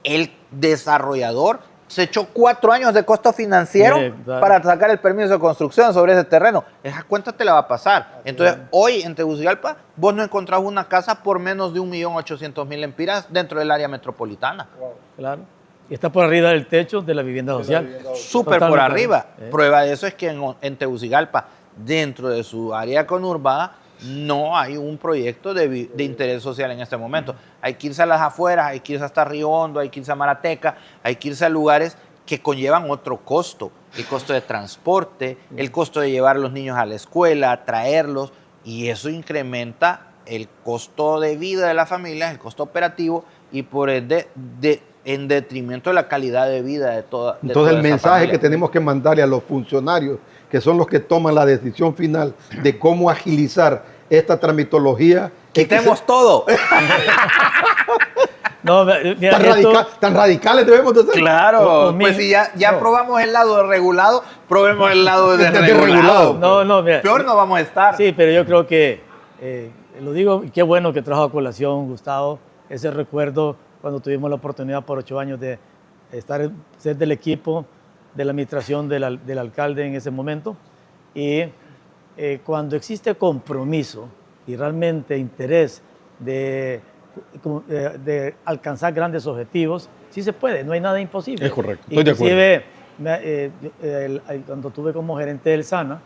el desarrollador se echó 4 años de costo financiero para sacar el permiso de construcción sobre ese terreno. Esa cuenta te la va a pasar. Entonces, hoy en Tegucigalpa, vos no encontrás una casa por menos de 1.800.000 lempiras dentro del área metropolitana.
Claro. Y está por arriba del techo de la vivienda social.
Súper por arriba. Prueba de eso es que en Tegucigalpa, dentro de su área conurbada, no hay un proyecto de interés social en este momento. Hay que irse a las afueras, hay que irse hasta Río Hondo, hay que irse a Marateca, hay que irse a lugares que conllevan otro costo. El costo de transporte, el costo de llevar a los niños a la escuela, traerlos, y eso incrementa el costo de vida de las familias, el costo operativo, y por ende, en detrimento de la calidad de vida de toda
Entonces el mensaje
familia
que tenemos que mandarle a los funcionarios, que son los que toman la decisión final de cómo agilizar esta tramitología.
¡quitemos todo!
No, mira,
Tan radicales debemos de ser.
Claro, pues si ya probamos el lado regulado, probemos el lado desregulado.
No, mira,
peor no vamos a estar.
Sí, pero yo creo que, lo digo, qué bueno que trajo a colación, Gustavo, ese recuerdo cuando tuvimos la oportunidad por 8 años de ser del equipo de la administración del alcalde en ese momento. Y cuando existe compromiso y realmente interés de alcanzar grandes objetivos, sí se puede, no hay nada imposible.
Es correcto, estoy de acuerdo.
Inclusive, cuando estuve como gerente del SANA,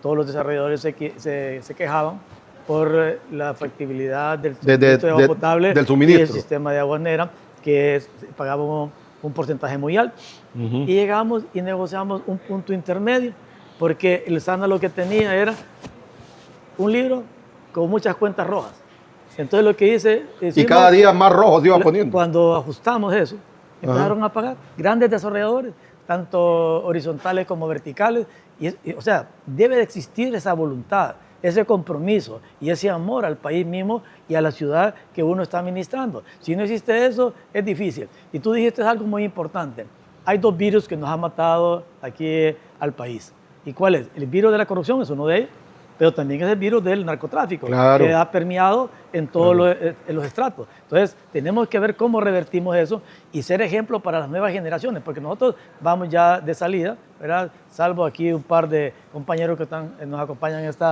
todos los desarrolladores se quejaban por la factibilidad del suministro de agua potable
del suministro.
Y el sistema de agua nera, que pagábamos un porcentaje muy alto. Y llegamos y negociamos un punto intermedio, porque el SANA lo que tenía era un libro con muchas cuentas rojas. Entonces lo que hice...
Y cada día más rojos iba poniendo.
Cuando ajustamos eso, empezaron a pagar grandes desarrolladores, tanto horizontales como verticales. O sea, debe de existir esa voluntad, ese compromiso y ese amor al país mismo y a la ciudad que uno está administrando. Si no existe eso, es difícil. Y tú dijiste algo muy importante. Hay 2 virus que nos han matado aquí al país. ¿Y cuál es? El virus de la corrupción es uno de ellos, pero también es el virus del narcotráfico,
claro,
que ha permeado en todos los estratos. Entonces, tenemos que ver cómo revertimos eso y ser ejemplo para las nuevas generaciones, porque nosotros vamos ya de salida, ¿verdad? Salvo aquí un par de compañeros que nos acompañan en este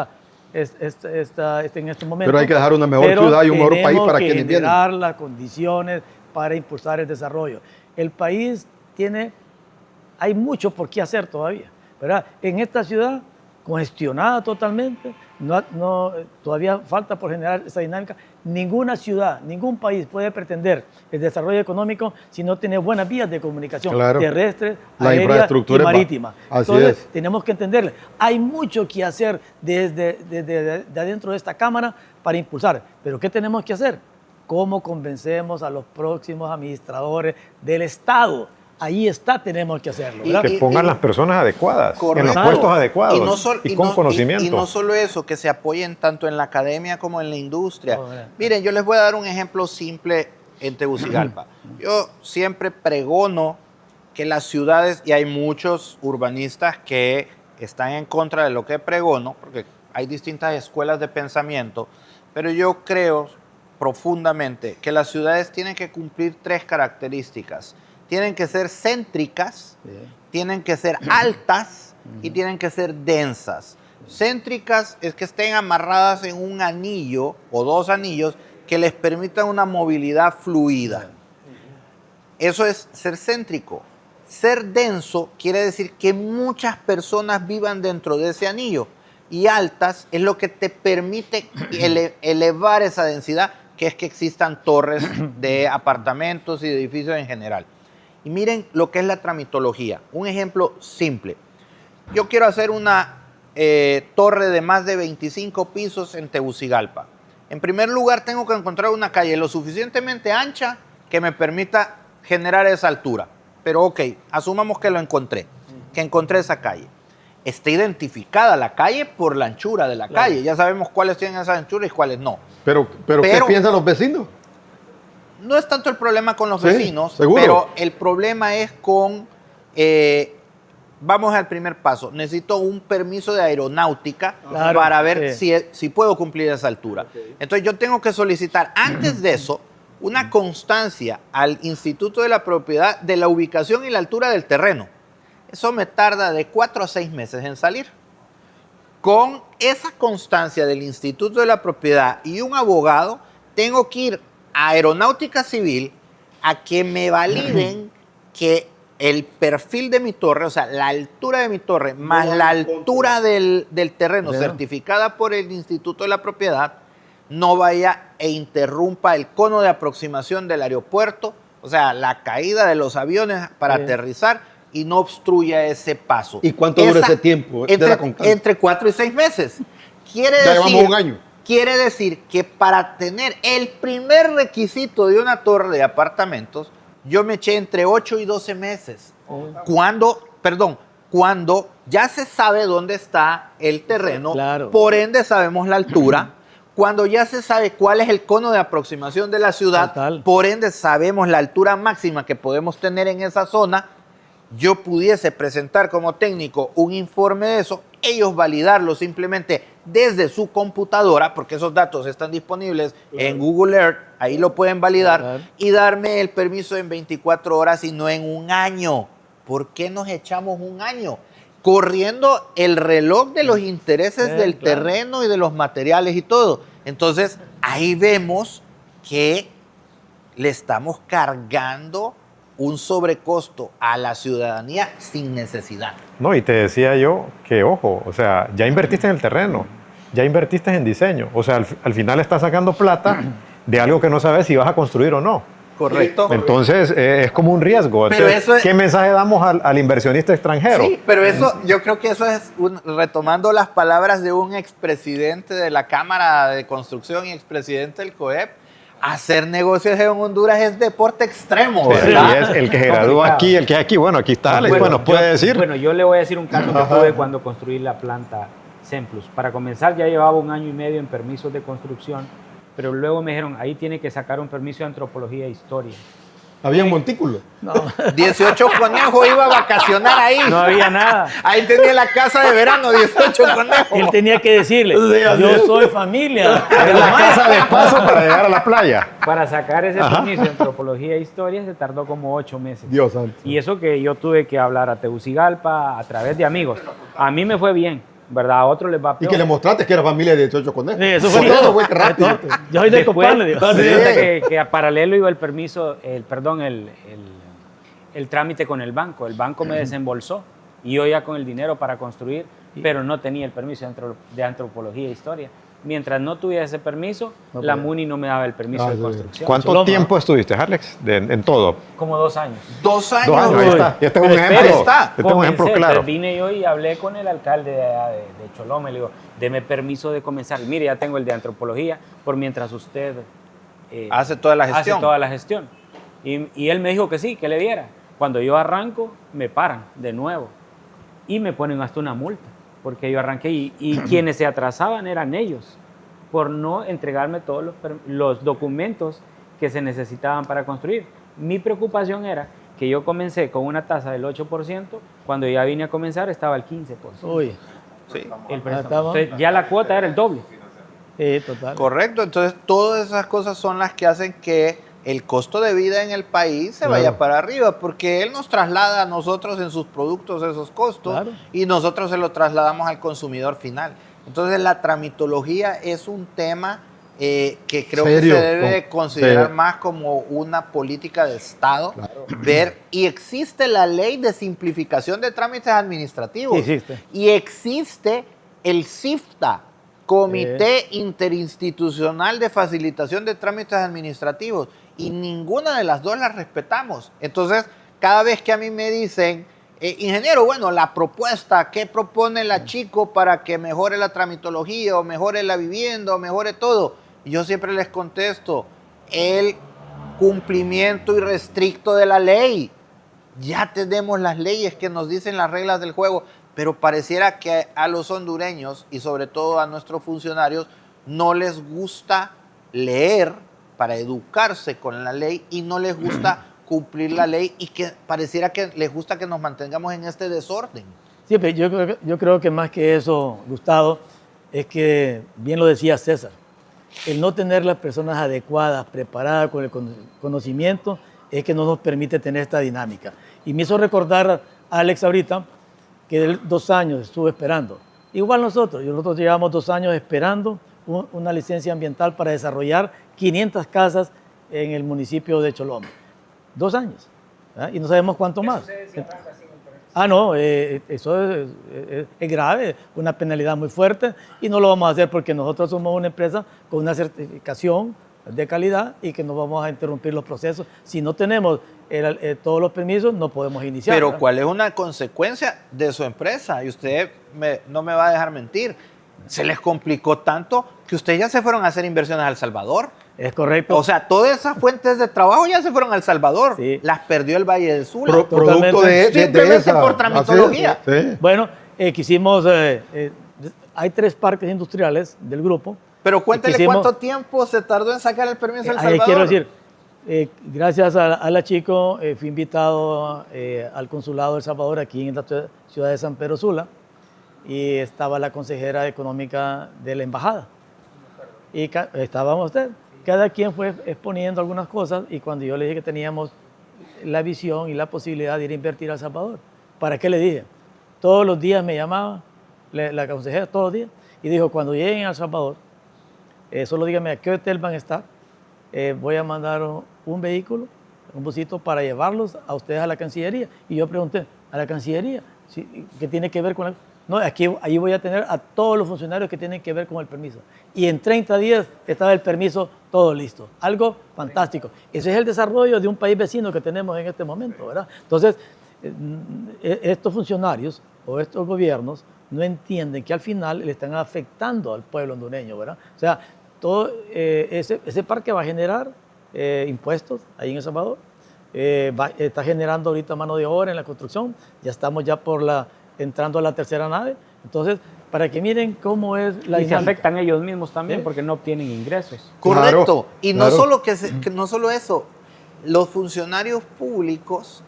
momento.
Pero hay que dejar una mejor ciudad y un mejor país para quienes vienen.
Tenemos que generar las condiciones para impulsar el desarrollo. El país hay mucho por qué hacer todavía, ¿verdad? En esta ciudad, congestionada totalmente, todavía falta por generar esa dinámica. Ninguna ciudad, ningún país puede pretender el desarrollo económico si no tiene buenas vías de comunicación, claro, terrestre, aérea y marítima. Entonces, tenemos que entenderle. Hay mucho que hacer desde adentro de esta Cámara para impulsar. Pero ¿qué tenemos que hacer? cómo convencemos a los próximos administradores del Estado. Ahí está, tenemos que hacerlo, ¿verdad?
Que pongan las personas adecuadas,
Correcto.
en los puestos adecuados con conocimiento.
Y no solo eso, que se apoyen tanto en la academia como en la industria.
Oh, yeah.
Miren, yo les voy a dar un ejemplo simple en Tegucigalpa. Yo siempre pregono que las ciudades, y hay muchos urbanistas que están en contra de lo que pregono, porque hay distintas escuelas de pensamiento, pero yo creo profundamente que las ciudades tienen que cumplir 3 características. Tienen que ser céntricas, tienen que ser altas y tienen que ser densas. Céntricas es que estén amarradas en un anillo o 2 anillos que les permitan una movilidad fluida. Eso es ser céntrico. Ser denso quiere decir que muchas personas vivan dentro de ese anillo. Y altas es lo que te permite elevar esa densidad, que es que existan torres de apartamentos y de edificios en general. Y miren lo que es la tramitología. Un ejemplo simple. Yo quiero hacer una torre de más de 25 pisos en Tegucigalpa. En primer lugar, tengo que encontrar una calle lo suficientemente ancha que me permita generar esa altura. Pero ok, asumamos que lo encontré, que encontré esa calle. Está identificada la calle por la anchura de la calle. Ya sabemos cuáles tienen esa anchura y cuáles no.
Pero ¿qué piensan los vecinos?
No es tanto el problema con los
Sí,
vecinos,
seguro.
pero el problema es con... vamos al primer paso. Necesito un permiso de aeronáutica para ver si puedo cumplir esa altura. Entonces yo tengo que solicitar antes de eso una constancia al Instituto de la Propiedad de la ubicación y la altura del terreno. Eso me tarda de 4 a 6 meses en salir. Con esa constancia del Instituto de la Propiedad y un abogado, tengo que ir a Aeronáutica Civil a que me validen que el perfil de mi torre, o sea, la altura de mi torre, más la altura del terreno certificada por el Instituto de la Propiedad, no vaya e interrumpa el cono de aproximación del aeropuerto, o sea, la caída de los aviones para aterrizar y no obstruya ese paso.
¿Y cuánto dura ese tiempo de la constancia?
Entre 4 y 6 meses.
Ya llevamos un año.
Quiere decir que para tener el primer requisito de una torre de apartamentos, yo me eché entre 8 y 12 meses. Cuando ya se sabe dónde está el terreno, por ende sabemos la altura. Cuando ya se sabe cuál es el cono de aproximación de la ciudad, por ende sabemos la altura máxima que podemos tener en esa zona, yo pudiese presentar como técnico un informe de eso, ellos validarlo simplemente desde su computadora, porque esos datos están disponibles en Google Earth, ahí lo pueden validar, y darme el permiso en 24 horas y no en un año. ¿Por qué nos echamos un año? Corriendo el reloj de los intereses del terreno y de los materiales y todo. Entonces, ahí vemos que le estamos cargando un sobrecosto a la ciudadanía sin necesidad.
No, y te decía yo que, ojo, o sea, ya invertiste en el terreno, ya invertiste en diseño, o sea, al final estás sacando plata de algo que no sabes si vas a construir o no.
Correcto.
Entonces, es como un riesgo.
Pero
Entonces,
eso es...
¿qué mensaje damos al inversionista extranjero?
Sí, pero eso, yo creo que eso es, retomando las palabras de un expresidente de la Cámara de Construcción y expresidente del COEP, hacer negocios en Honduras es deporte extremo, ¿verdad?
Sí, es el que se gradúa aquí, el que es aquí. Bueno, aquí está Alex, bueno, puede decir.
Bueno, yo le voy a decir un caso que tuve cuando construí la planta Semplus. Para comenzar, ya llevaba 1 año y medio en permisos de construcción, pero luego me dijeron, ahí tiene que sacar un permiso de antropología e historia.
¿Había un montículo?
No.
18 conejos iba a vacacionar ahí.
No había nada.
Ahí tenía la casa de verano, 18 conejos.
Él tenía que decirle, yo soy familia.
Era la casa de paso para llegar a la playa.
Para sacar ese permiso de antropología e historia se tardó como 8 meses.
Dios santo.
Y eso que yo tuve que hablar a Tegucigalpa a través de amigos. A mí me fue bien, ¿verdad? A otros les va
Y
peor.
que le mostraste que era familia de 18 conejos.
Sí, eso fue
Por
todo.
fue rápido.
Yo soy de
Después,
Copán, le digo.
resulta que a paralelo iba el permiso, el trámite con el banco. El banco me desembolsó y yo ya con el dinero para construir, pero no tenía el permiso de antropología e historia. Mientras no tuviera ese permiso, la MUNI no me daba el permiso de construcción.
¿Cuánto tiempo estuviste, Alex, en todo?
Como 2 años.
2 años.
2 años, ahí está. Y este es un
Pero
ejemplo.
espere, está.
Este es un ejemplo
Comencé,
claro.
entonces vine yo y hablé con el alcalde de Choloma. Le digo, deme permiso de comenzar. Mire, ya tengo el de antropología, por mientras usted
hace toda la gestión.
Hace toda la gestión. Y él me dijo que sí, que le diera. Cuando yo arranco, me paran de nuevo y me ponen hasta una multa, porque yo arranqué y quienes se atrasaban eran ellos, por no entregarme todos los documentos que se necesitaban para construir. Mi preocupación era que yo comencé con una tasa del 8%, cuando ya vine a comenzar estaba al 15%.
Uy,
Sí.
El préstamo. Entonces, ya la cuota era el doble.
total.
Correcto, entonces todas esas cosas son las que hacen que el costo de vida en el país se vaya para arriba, porque él nos traslada a nosotros en sus productos esos costos,
Claro.
y nosotros se lo trasladamos al consumidor final. Entonces la tramitología es un tema que creo
Serio,
que se debe considerar
sí.
más como una política de Estado, ver, y existe la ley de simplificación de trámites administrativos,
Sí, existe.
y existe el CIFTA, Comité Interinstitucional de Facilitación de Trámites Administrativos, y ninguna de las dos las respetamos. Entonces, cada vez que a mí me dicen, ingeniero, bueno, la propuesta, ¿qué propone la Chico para que mejore la tramitología, o mejore la vivienda, o mejore todo? Y yo siempre les contesto, el cumplimiento irrestricto de la ley. Ya tenemos las leyes que nos dicen las reglas del juego, pero pareciera que a los hondureños y sobre todo a nuestros funcionarios no les gusta leer para educarse con la ley, y no les gusta cumplir la ley, y que pareciera que les gusta que nos mantengamos en este desorden.
Sí, pero yo creo que más que eso, Gustavo, es que, bien lo decía César, el no tener las personas adecuadas, preparadas con el conocimiento, es que no nos permite tener esta dinámica. Y me hizo recordar a Alex ahorita que él 2 años estuvo esperando. Igual nosotros llevamos 2 años esperando una licencia ambiental para desarrollar 500 casas en el municipio de Choloma. 2 años. ¿Verdad? Y no sabemos cuánto más. No, eso es grave, una penalidad muy fuerte, y no lo vamos a hacer porque nosotros somos una empresa con una certificación de calidad y que no vamos a interrumpir los procesos. Si no tenemos todos los permisos, no podemos iniciar.
Pero
¿verdad?
¿cuál es una consecuencia de su empresa? Y usted no me va a dejar mentir. Se les complicó tanto que ustedes ya se fueron a hacer inversiones a El Salvador.
Es correcto.
O sea, todas esas fuentes de trabajo ya se fueron a El Salvador.
Sí.
Las perdió el Valle del Sula.
Producto de
Simplemente
esa.
por tramitología.
Así es, sí.
Bueno, quisimos, hay 3 parques industriales del grupo.
Pero cuéntele
Quisimos-
cuánto tiempo se tardó en sacar el permiso a El
Ahí
Salvador.
quiero decir, gracias a la Chico, fui invitado al consulado de El Salvador aquí en la ciudad de San Pedro Sula, y estaba la consejera económica de la embajada. Y estábamos usted. Cada quien fue exponiendo algunas cosas, y cuando yo le dije que teníamos la visión y la posibilidad de ir a invertir a El Salvador, ¿para qué le dije? Todos los días me llamaba la consejera, todos los días, y dijo, cuando lleguen a El Salvador, solo díganme a qué hotel van a estar. Voy a mandar un vehículo, un busito para llevarlos a ustedes a la Cancillería. Y yo pregunté, ¿a la Cancillería? Sí, ¿qué tiene que ver con la...? No, ahí voy a tener a todos los funcionarios que tienen que ver con el permiso. Y en 30 días estaba el permiso todo listo. Algo fantástico. Ese es el desarrollo de un país vecino que tenemos en este momento, ¿verdad? Entonces, estos funcionarios o estos gobiernos no entienden que al final le están afectando al pueblo hondureño, ¿verdad? O sea, todo ese parque va a generar impuestos ahí en El Salvador, está generando ahorita mano de obra en la construcción, ya estamos entrando a la 3ª nave. Entonces, para que miren cómo es la
Y se
dinámica.
afectan ellos mismos también
¿Sí?
porque no obtienen ingresos.
Correcto.
Claro,
Y
claro.
no solo eso, los funcionarios públicos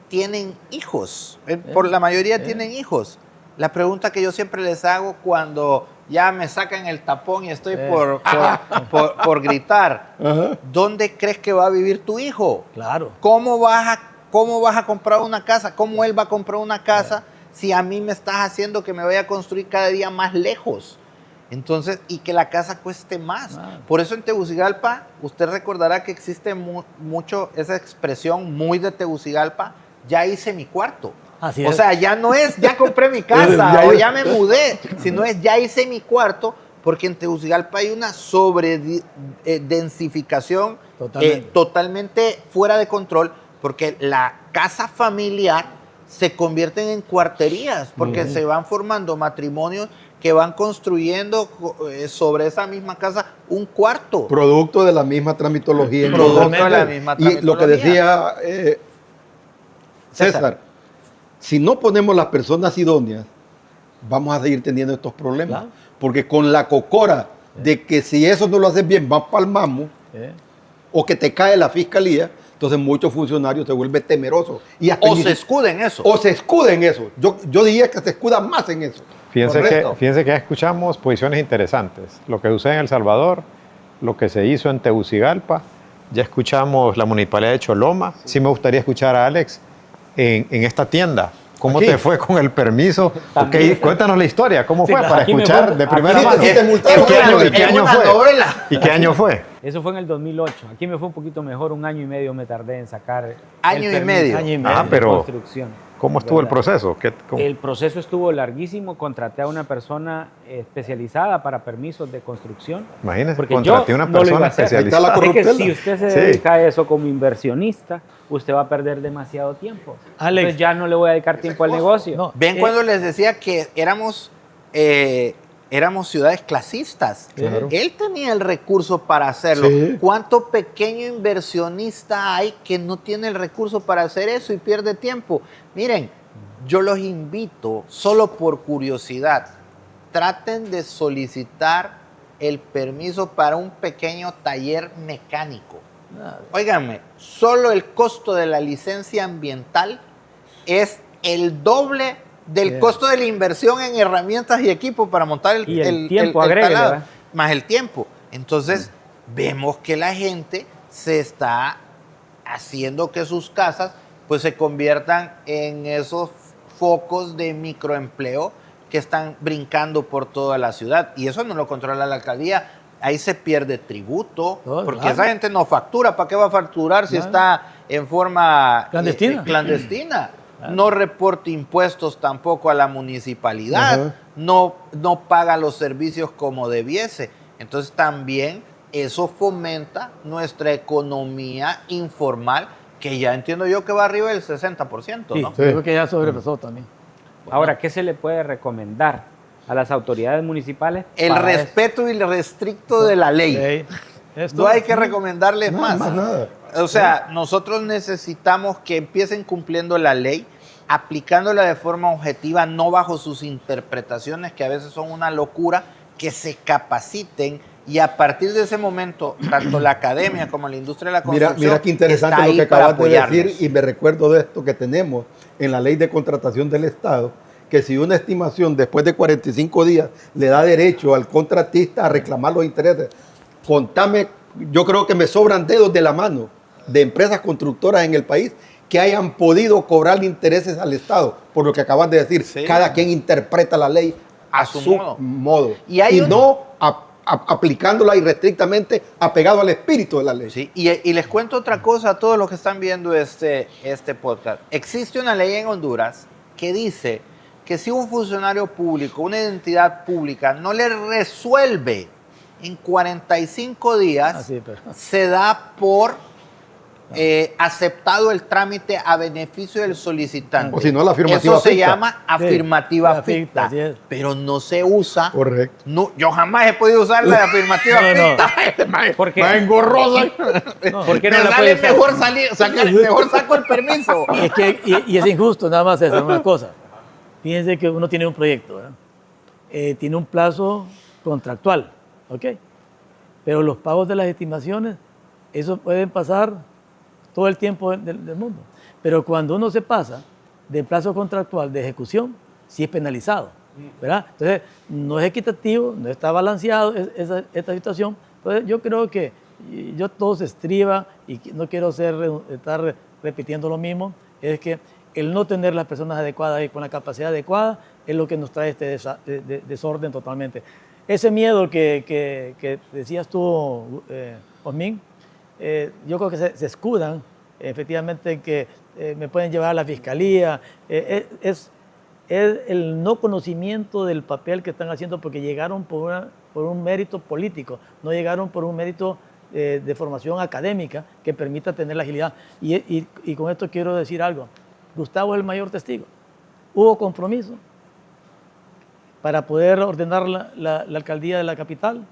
tienen hijos. Por la mayoría tienen hijos. La pregunta que yo siempre les hago cuando ya me sacan el tapón y estoy por gritar,
Ajá.
¿dónde crees que va a vivir tu hijo?
Claro.
¿Cómo vas a comprar una casa? ¿Cómo él va a comprar una casa si a mí me estás haciendo que me vaya a construir cada día más lejos? Entonces, y que la casa cueste más.
Claro.
Por eso en Tegucigalpa, usted recordará que existe mucho esa expresión muy de Tegucigalpa, ya hice mi cuarto.
Así
O
es.
sea, ya no es, ya compré mi casa o ya me mudé, sino es, ya hice mi cuarto, porque en Tegucigalpa hay una sobredensificación totalmente fuera de control, porque la casa familiar se convierten en cuarterías, porque se van formando matrimonios que van construyendo sobre esa misma casa un cuarto.
Producto de la misma tramitología.
Producto de la misma
Y lo que
tramitología.
decía César, si no ponemos las personas idóneas, vamos a seguir teniendo estos problemas.
Claro.
Porque con la cocora de que si eso no lo haces bien, vas para el mamo, o que te cae la fiscalía, entonces muchos funcionarios se vuelven temerosos. Y hasta
O se escuden eso.
O se escudan en eso. Yo diría que se escudan más en eso.
Correcto.
Fíjense que escuchamos posiciones interesantes. Lo que sucede en El Salvador, lo que se hizo en Tegucigalpa, ya escuchamos la Municipalidad de Choloma. Sí me gustaría escuchar a Alex en esta tienda. ¿Cómo
Aquí.
te fue con el permiso?
También.
Ok, cuéntanos la historia. ¿Cómo
Sí,
fue? Para
aquí me
escuchar
fue-
de primera
aquí-
mano.
sí te multaron.
¿Y qué
Es
año
una
fue?
novela.
¿Y qué año fue?
Eso fue en el 2008. Aquí me fue un poquito mejor, 1 año y medio me tardé en sacar el
Año y
permiso
medio.
Año y medio.
de
pero
construcción.
¿cómo estuvo el
¿Verdad?
proceso?
El proceso estuvo larguísimo. Contraté a una persona especializada para permisos de construcción.
Imagínese,
Porque
contraté
yo
a una
no lo
persona
iba a hacer.
especializada.
Ahí está la
Es que
corruptela.
si usted se
Sí.
dedica a eso como inversionista, usted va a perder demasiado tiempo.
Alex.
Entonces ya no le voy a dedicar tiempo al negocio.
No,
Ven cuando les decía que éramos ciudades clasistas.
Claro.
Él tenía el recurso para hacerlo.
Sí.
¿Cuánto pequeño inversionista hay que no tiene el recurso para hacer eso y pierde tiempo? Miren, yo los invito, solo por curiosidad, traten de solicitar el permiso para un pequeño taller mecánico. Óiganme, solo el costo de la licencia ambiental es el doble del
Sí.
costo de la inversión en herramientas y equipo para montar
Y el tiempo, agréguele,
taladro,
¿verdad?
más el tiempo. Entonces, vemos que la gente se está haciendo que sus casas pues se conviertan en esos focos de microempleo que están brincando por toda la ciudad. Y eso no lo controla la alcaldía. Ahí se pierde tributo,
Oh,
porque
claro.
esa gente no factura. ¿Para qué va a facturar si
Claro.
está en forma
Clandestina.
clandestina? No reporta impuestos tampoco a la municipalidad,
Ajá.
no paga los servicios como debiese. Entonces también eso fomenta nuestra economía informal, que ya entiendo yo que va arriba del 60%,
Sí,
¿no?
yo creo que ya sobrepasó también.
Ahora, ¿qué se le puede recomendar a las autoridades municipales?
El
para eso?
respeto y el restricto de la ley.
Esto-
No hay que recomendarles
Nada
más.
más nada.
O sea, nosotros necesitamos que empiecen cumpliendo la ley, aplicándola de forma objetiva, no bajo sus interpretaciones, que a veces son una locura, que se capaciten y a partir de ese momento, tanto la academia como la industria de la
Mira,
construcción
mira qué interesante
está
lo
ahí
que
para
acabas de decir
apoyarnos.
y me recuerdo de esto que tenemos en la ley de contratación del Estado, que si una estimación después de 45 días le da derecho al contratista a reclamar los intereses, contame, yo creo que me sobran dedos de la mano de empresas constructoras en el país que hayan podido cobrar intereses al Estado, por lo que acabas de decir,
Sí.
cada quien interpreta la ley a su modo.
Y hay un-
no aplicándola irrestrictamente apegado al espíritu de la ley.
Sí, y les cuento otra cosa a todos los que están viendo este podcast. Existe una ley en Honduras que dice que si un funcionario público, una entidad pública, no le resuelve en 45 días,
Ah, sí, pero-
se da por aceptado el trámite a beneficio del solicitante.
O si no, la afirmativa
Eso se
ficta.
llama afirmativa
la ficta,
ficta,
así es.
pero no se usa.
Correcto.
No, yo jamás he podido usar la afirmativa
No, no.
ficta.
¿Por qué?
Más engorrosa.
No,
¿Por qué no
Me
la
sale
puede usar?
mejor mejor saco el permiso.
Es que, y es injusto, nada más hacer una cosa. Fíjense que uno tiene un proyecto, ¿verdad? Tiene un plazo contractual, ¿ok? Pero los pagos de las estimaciones, eso pueden pasar todo el tiempo del mundo. Pero cuando uno se pasa del plazo contractual de ejecución, sí es penalizado, ¿verdad? Entonces, no es equitativo, no está balanceado esta situación. Entonces, yo creo que yo todo se estriba y no quiero estar repitiendo lo mismo, es que el no tener las personas adecuadas y con la capacidad adecuada es lo que nos trae este desorden totalmente. Ese miedo que decías tú, Osmin, yo creo que se escudan efectivamente en que me pueden llevar a la fiscalía. Es el no conocimiento del papel que están haciendo porque llegaron por un mérito político, no llegaron por un mérito de formación académica que permita tener la agilidad. Y con esto quiero decir algo. Gustavo es el mayor testigo. Hubo compromiso para poder ordenar la alcaldía de la capital.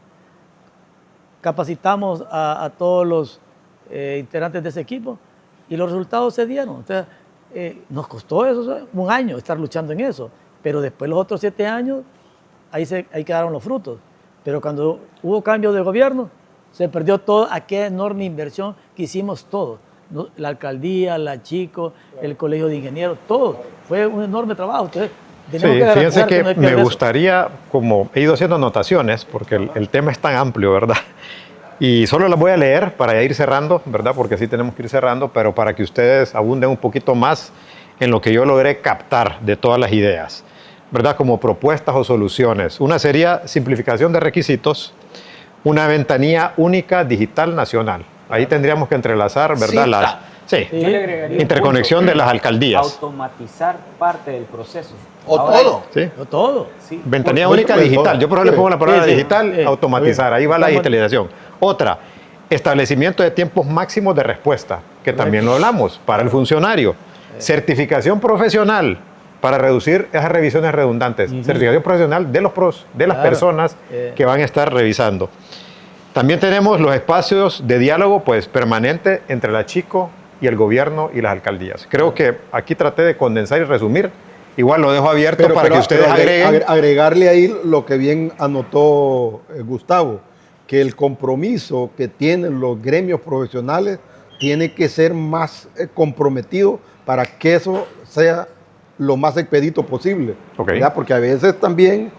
Capacitamos a todos los integrantes de ese equipo y los resultados se dieron. Entonces, nos costó eso, ¿sabes? Un año estar luchando en eso, pero después los otros 7 años, ahí quedaron los frutos. Pero cuando hubo cambio de gobierno, se perdió toda aquella enorme inversión que hicimos todos. La alcaldía, la Chico, el colegio de ingenieros, todo. Fue un enorme trabajo. Entonces,
sí, fíjense que me gustaría, como he ido haciendo anotaciones, porque el tema es tan amplio, ¿verdad? Y solo las voy a leer para ir cerrando, ¿verdad? Porque sí tenemos que ir cerrando, pero para que ustedes abunden un poquito más en lo que yo logré captar de todas las ideas, ¿verdad? Como propuestas o soluciones. Una sería simplificación de requisitos, una ventanilla única digital nacional. Ahí tendríamos que entrelazar, ¿verdad? Sí,
Yo le agregaría
interconexión
un punto,
de las alcaldías.
automatizar parte del proceso.
O
Ahora,
todo.
Sí.
No todo.
Sí.
Ventanilla
Pues,
única
pues,
digital. Yo por ejemplo le pongo la palabra
Sí, sí.
digital, automatizar. Ahí va la
Estamos-
digitalización. Otra, establecimiento de tiempos máximos de respuesta, que también lo hablamos, para el funcionario. Certificación profesional para reducir esas revisiones redundantes. Certificación profesional de las
Claro.
personas que van a estar revisando. También tenemos los espacios de diálogo pues, permanente entre la Chico y el gobierno y las alcaldías. Creo que aquí traté de condensar y resumir. Igual lo dejo abierto para que ustedes agreguen.
Agregarle ahí lo que bien anotó Gustavo, que el compromiso que tienen los gremios profesionales tiene que ser más comprometido para que eso sea lo más expedito posible.
Ok.
¿Verdad? Porque a veces también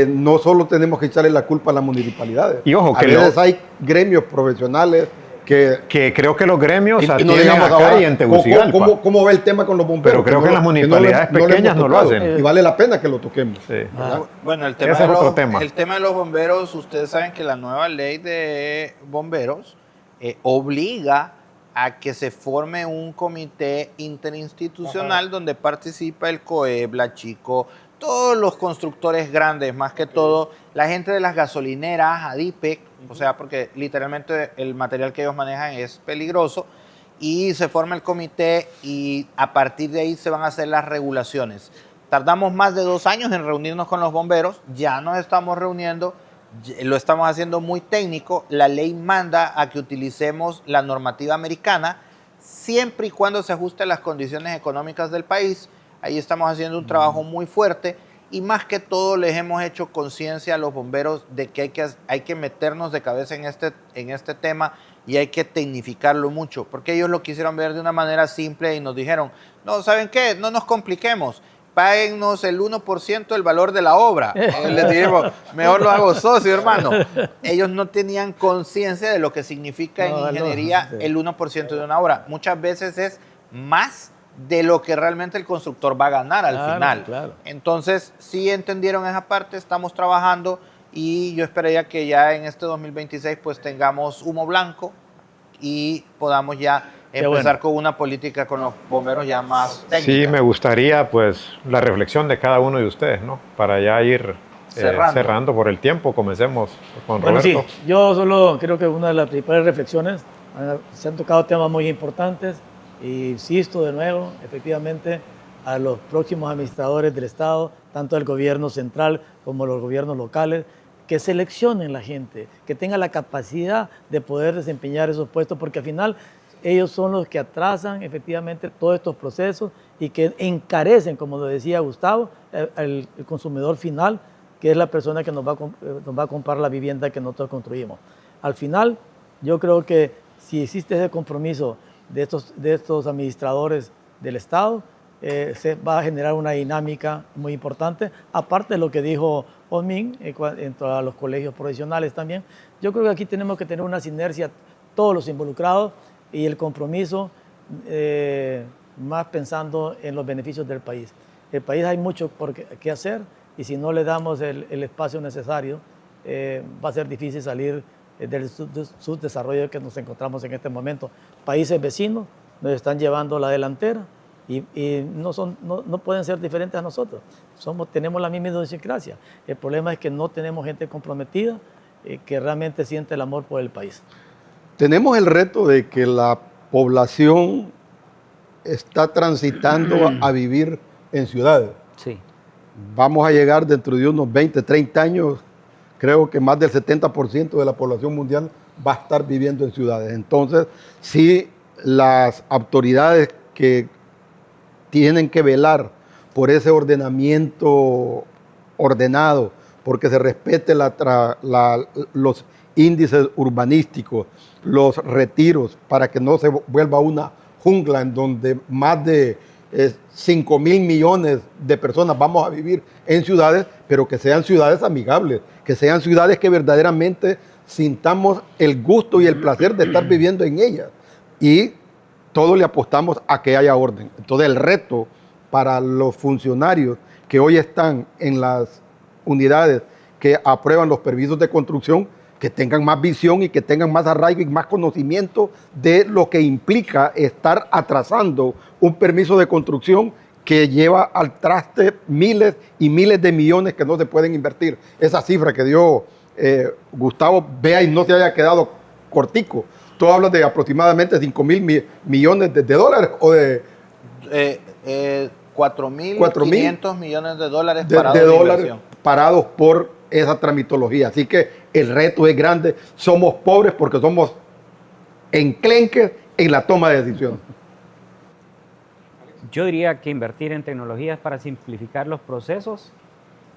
no solo tenemos que echarle la culpa a las municipalidades.
Y ojo,
a
que
veces hay gremios profesionales
que creo que los gremios
y no
atienden
digamos
acá
ahora
y en Tegucigalpa.
¿cómo va el tema con los bomberos?
Pero creo que en las municipalidades pequeñas no lo hacen.
Y vale la pena que lo toquemos.
Sí.
¿verdad?
Bueno,
Ese es otro tema.
el tema de los bomberos, ustedes saben que la nueva ley de bomberos obliga a que se forme un comité interinstitucional donde participa el COEB, la Chico, todos los constructores grandes, más que todo, la gente de las gasolineras, ADIPEC, o sea, porque literalmente el material que ellos manejan es peligroso, y se forma el comité y a partir de ahí se van a hacer las regulaciones. Tardamos más de 2 años en reunirnos con los bomberos, ya nos estamos reuniendo, lo estamos haciendo muy técnico, la ley manda a que utilicemos la normativa americana siempre y cuando se ajuste a las condiciones económicas del país. Ahí estamos haciendo un trabajo muy fuerte y más que todo les hemos hecho conciencia a los bomberos de que hay que meternos de cabeza en este tema y hay que tecnificarlo mucho, porque ellos lo quisieron ver de una manera simple y nos dijeron, no, ¿saben qué? No nos compliquemos. Páguennos el 1% del valor de la obra. Les dijimos, mejor lo hago socio, hermano. Ellos no tenían conciencia de lo que significa en ingeniería el 1% de una obra. Muchas veces es más de lo que realmente el constructor va a ganar al final.
Claro.
Entonces, sí entendieron esa parte, estamos trabajando y yo esperaría que ya en este 2026 pues tengamos humo blanco y podamos ya empezar con una política con los bomberos ya más técnica.
Sí, me gustaría pues la reflexión de cada uno de ustedes, ¿no? Para ya ir cerrando por el tiempo. Comencemos con
Bueno,
Roberto.
sí, yo solo creo que una de las principales reflexiones, se han tocado temas muy importantes e insisto de nuevo, efectivamente, a los próximos administradores del Estado, tanto el gobierno central como los gobiernos locales, que seleccionen la gente, que tengan la capacidad de poder desempeñar esos puestos, porque al final ellos son los que atrasan efectivamente todos estos procesos y que encarecen, como lo decía Gustavo, el consumidor final, que es la persona que nos va a comprar la vivienda que nosotros construimos. Al final, yo creo que si existe ese compromiso de estos administradores del Estado, se va a generar una dinámica muy importante, aparte de lo que dijo Osmin, en todos los colegios profesionales también. Yo creo que aquí tenemos que tener una sinergia, todos los involucrados, y el compromiso más pensando en los beneficios del país. El país hay mucho por qué hacer y si no le damos el espacio necesario, va a ser difícil salir del subdesarrollo que nos encontramos en este momento. Países vecinos nos están llevando la delantera y no pueden ser diferentes a nosotros. Tenemos la misma idiosincrasia. El problema es que no tenemos gente comprometida que realmente siente el amor por el país.
Tenemos el reto de que la población está transitando a vivir en ciudades.
Sí.
vamos a llegar dentro de unos 20, 30 años, creo que más del 70% de la población mundial va a estar viviendo en ciudades. Entonces, sí, las autoridades que tienen que velar por ese ordenamiento ordenado, porque se respete los índices urbanísticos, los retiros, para que no se vuelva una jungla en donde más de 5.000 millones de personas vamos a vivir en ciudades, pero que sean ciudades amigables, que sean ciudades que verdaderamente sintamos el gusto y el placer de estar viviendo en ellas. Y todos le apostamos a que haya orden. Entonces el reto para los funcionarios que hoy están en las unidades que aprueban los permisos de construcción, que tengan más visión y que tengan más arraigo y más conocimiento de lo que implica estar atrasando un permiso de construcción que lleva al traste miles y miles de millones que no se pueden invertir. Esa cifra que dio Gustavo, vea y no se haya quedado cortico. Tú hablas de aproximadamente 5.000 millones de dólares o de...
4.500 millones de dólares
parados por esa tramitología. Así que el reto es grande. Somos pobres porque somos enclenques en la toma de decisiones.
Yo diría que invertir en tecnologías para simplificar los procesos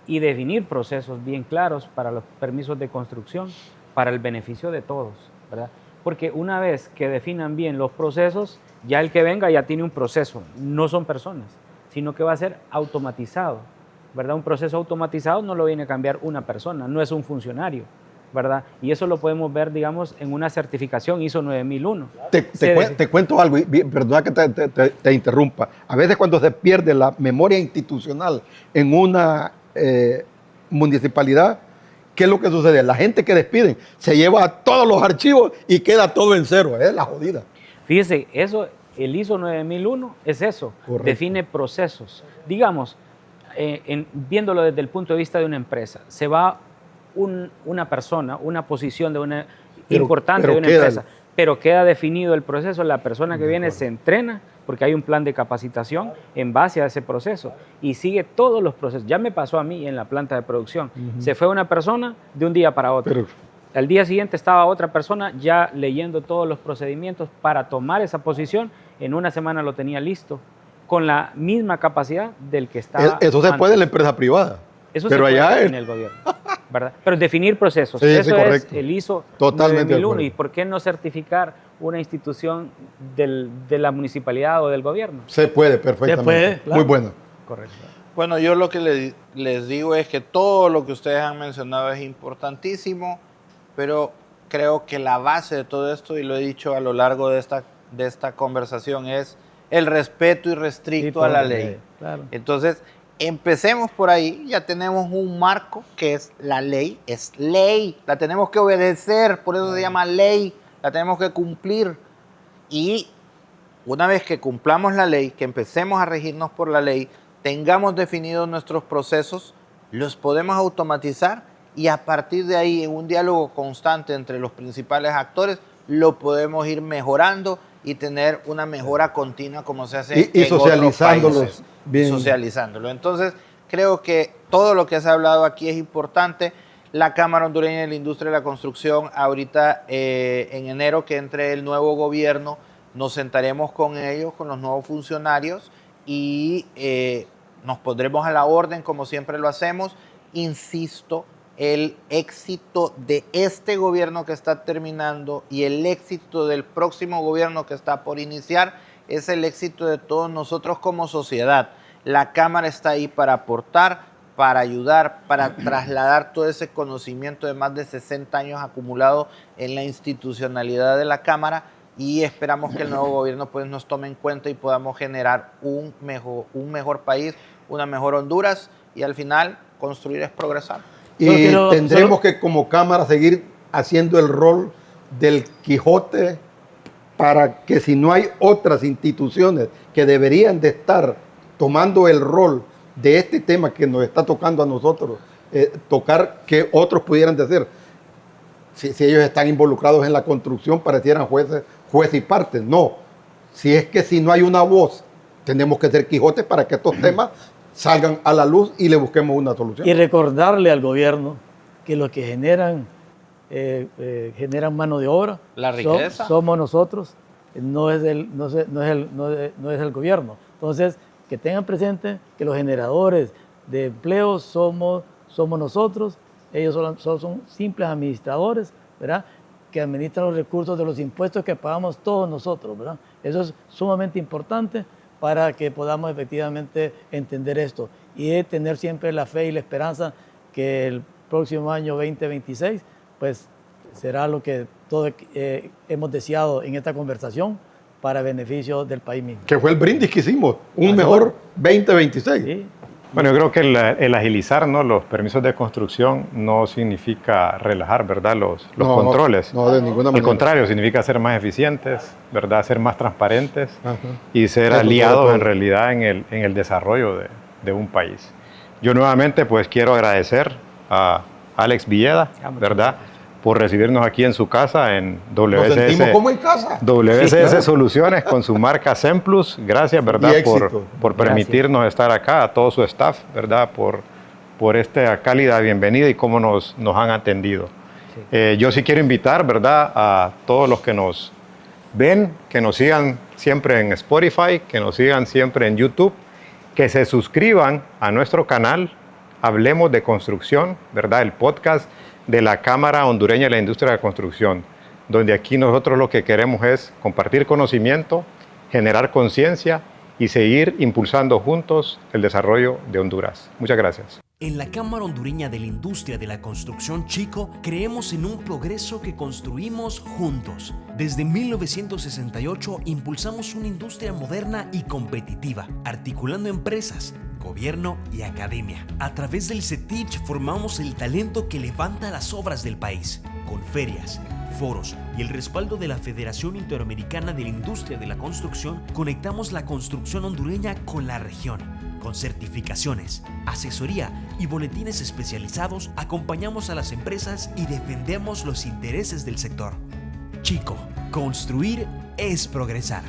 y definir procesos bien claros para los permisos de construcción, para el beneficio de todos, ¿verdad? Porque una vez que definan bien los procesos, ya el que venga ya tiene un proceso, no son personas, sino que va a ser automatizado, ¿verdad? Un proceso automatizado no lo viene a cambiar una persona, no es un funcionario, ¿verdad? Y eso lo podemos ver, digamos, en una certificación ISO 9001.
Te cuento algo, perdona que te interrumpa. A veces cuando se pierde la memoria institucional en una municipalidad, ¿qué es lo que sucede? La gente que despiden se lleva todos los archivos y queda todo en cero. Es la jodida.
Fíjese, eso, el ISO 9001 es eso,
correcto,
define procesos. Digamos, viéndolo desde el punto de vista de una empresa, se va una persona, una posición importante de una empresa, pero queda definido el proceso, la persona que viene se entrena, porque hay un plan de capacitación en base a ese proceso y sigue todos los procesos. Ya me pasó a mí en la planta de producción, se fue una persona de un día para otro. Al día siguiente estaba otra persona ya leyendo todos los procedimientos para tomar esa posición. En una semana lo tenía listo, con la misma capacidad del que estaba
Eso se
antes.
puede en la empresa privada.
Eso
pero
se
allá
puede en el gobierno, ¿verdad? Pero definir procesos,
sí,
eso
es
el ISO
totalmente
9001. ¿Y por qué no certificar una institución de la municipalidad o del gobierno?
Se puede, perfectamente.
Se puede, claro.
Muy bueno.
Correcto.
Bueno, yo lo que les digo es que todo lo que ustedes han mencionado es importantísimo, pero creo que la base de todo esto, y lo he dicho a lo largo de esta conversación, es el respeto irrestricto a la ley.
Claro.
Entonces, empecemos por ahí. Ya tenemos un marco que es la ley, la tenemos que obedecer, por eso se llama ley, la tenemos que cumplir. Y una vez que cumplamos la ley, que empecemos a regirnos por la ley, tengamos definidos nuestros procesos, los podemos automatizar y a partir de ahí, en un diálogo constante entre los principales actores, lo podemos ir mejorando y tener una mejora continua como se hace
y
en
socializándolos
otros países.
bien.
Socializándolo. Entonces, creo que todo lo que se ha hablado aquí es importante. La Cámara Hondureña de la Industria de la Construcción, ahorita en enero que entre el nuevo gobierno, nos sentaremos con ellos, con los nuevos funcionarios y nos pondremos a la orden como siempre lo hacemos. Insisto, el éxito de este gobierno que está terminando y el éxito del próximo gobierno que está por iniciar es el éxito de todos nosotros como sociedad. La Cámara está ahí para aportar, para ayudar, para trasladar todo ese conocimiento de más de 60 años acumulado en la institucionalidad de la Cámara y esperamos que el nuevo gobierno pues, nos tome en cuenta y podamos generar un mejor país, una mejor Honduras y al final construir es progresar.
Y tendremos que como Cámara seguir haciendo el rol del Quijote para que si no hay otras instituciones que deberían de estar tomando el rol de este tema que nos está tocando a nosotros, tocar que otros pudieran decir, si ellos están involucrados en la construcción, parecieran juez y parte. No, si es que si no hay una voz, tenemos que ser Quijote para que estos temas salgan a la luz y le busquemos una solución.
Y recordarle al gobierno que los que generan mano de obra
La riqueza.
somos nosotros, no es el gobierno. Entonces, que tengan presente que los generadores de empleo somos nosotros, ellos solo son simples administradores, ¿verdad?, que administran los recursos de los impuestos que pagamos todos nosotros, ¿verdad? Eso es sumamente importante para que podamos efectivamente entender esto y tener siempre la fe y la esperanza que el próximo año 2026 pues será lo que todos hemos deseado en esta conversación para beneficio del país mismo.
Que fue el brindis que hicimos, un mejor 2026.
¿Sí?
Bueno, yo creo que el agilizar, ¿no?, los permisos de construcción no significa relajar, ¿verdad?, los controles.
No, de ninguna
Al
manera.
contrario, significa ser más eficientes, ¿verdad?, ser más transparentes
Ajá.
y ser
Eso
aliados
sobre todo.
en realidad en el desarrollo de un país. Yo nuevamente pues quiero agradecer a Alex Villeda, ¿verdad?, por recibirnos aquí en su casa en
Nos sentimos como
WCS,
en casa.
WCS Soluciones con su marca Semplus. Gracias, ¿verdad?,
Y éxito.
por permitirnos estar acá, a todo su staff, ¿verdad?, por esta cálida bienvenida y cómo nos han atendido. Yo sí quiero invitar, ¿verdad?, a todos los que nos ven, que nos sigan siempre en Spotify, que nos sigan siempre en YouTube, que se suscriban a nuestro canal Hablemos de Construcción, ¿verdad?, el podcast de la Cámara Hondureña de la Industria de la Construcción, donde aquí nosotros lo que queremos es compartir conocimiento, generar conciencia y seguir impulsando juntos el desarrollo de Honduras. Muchas gracias.
En la Cámara Hondureña de la Industria de la Construcción Chico, creemos en un progreso que construimos juntos. Desde 1968 impulsamos una industria moderna y competitiva, articulando empresas, gobierno y academia. A través del CETICH formamos el talento que levanta las obras del país, con ferias, foros y el respaldo de la Federación Interamericana de la Industria de la Construcción, conectamos la construcción hondureña con la región. Con certificaciones, asesoría y boletines especializados, acompañamos a las empresas y defendemos los intereses del sector. Chico, construir es progresar.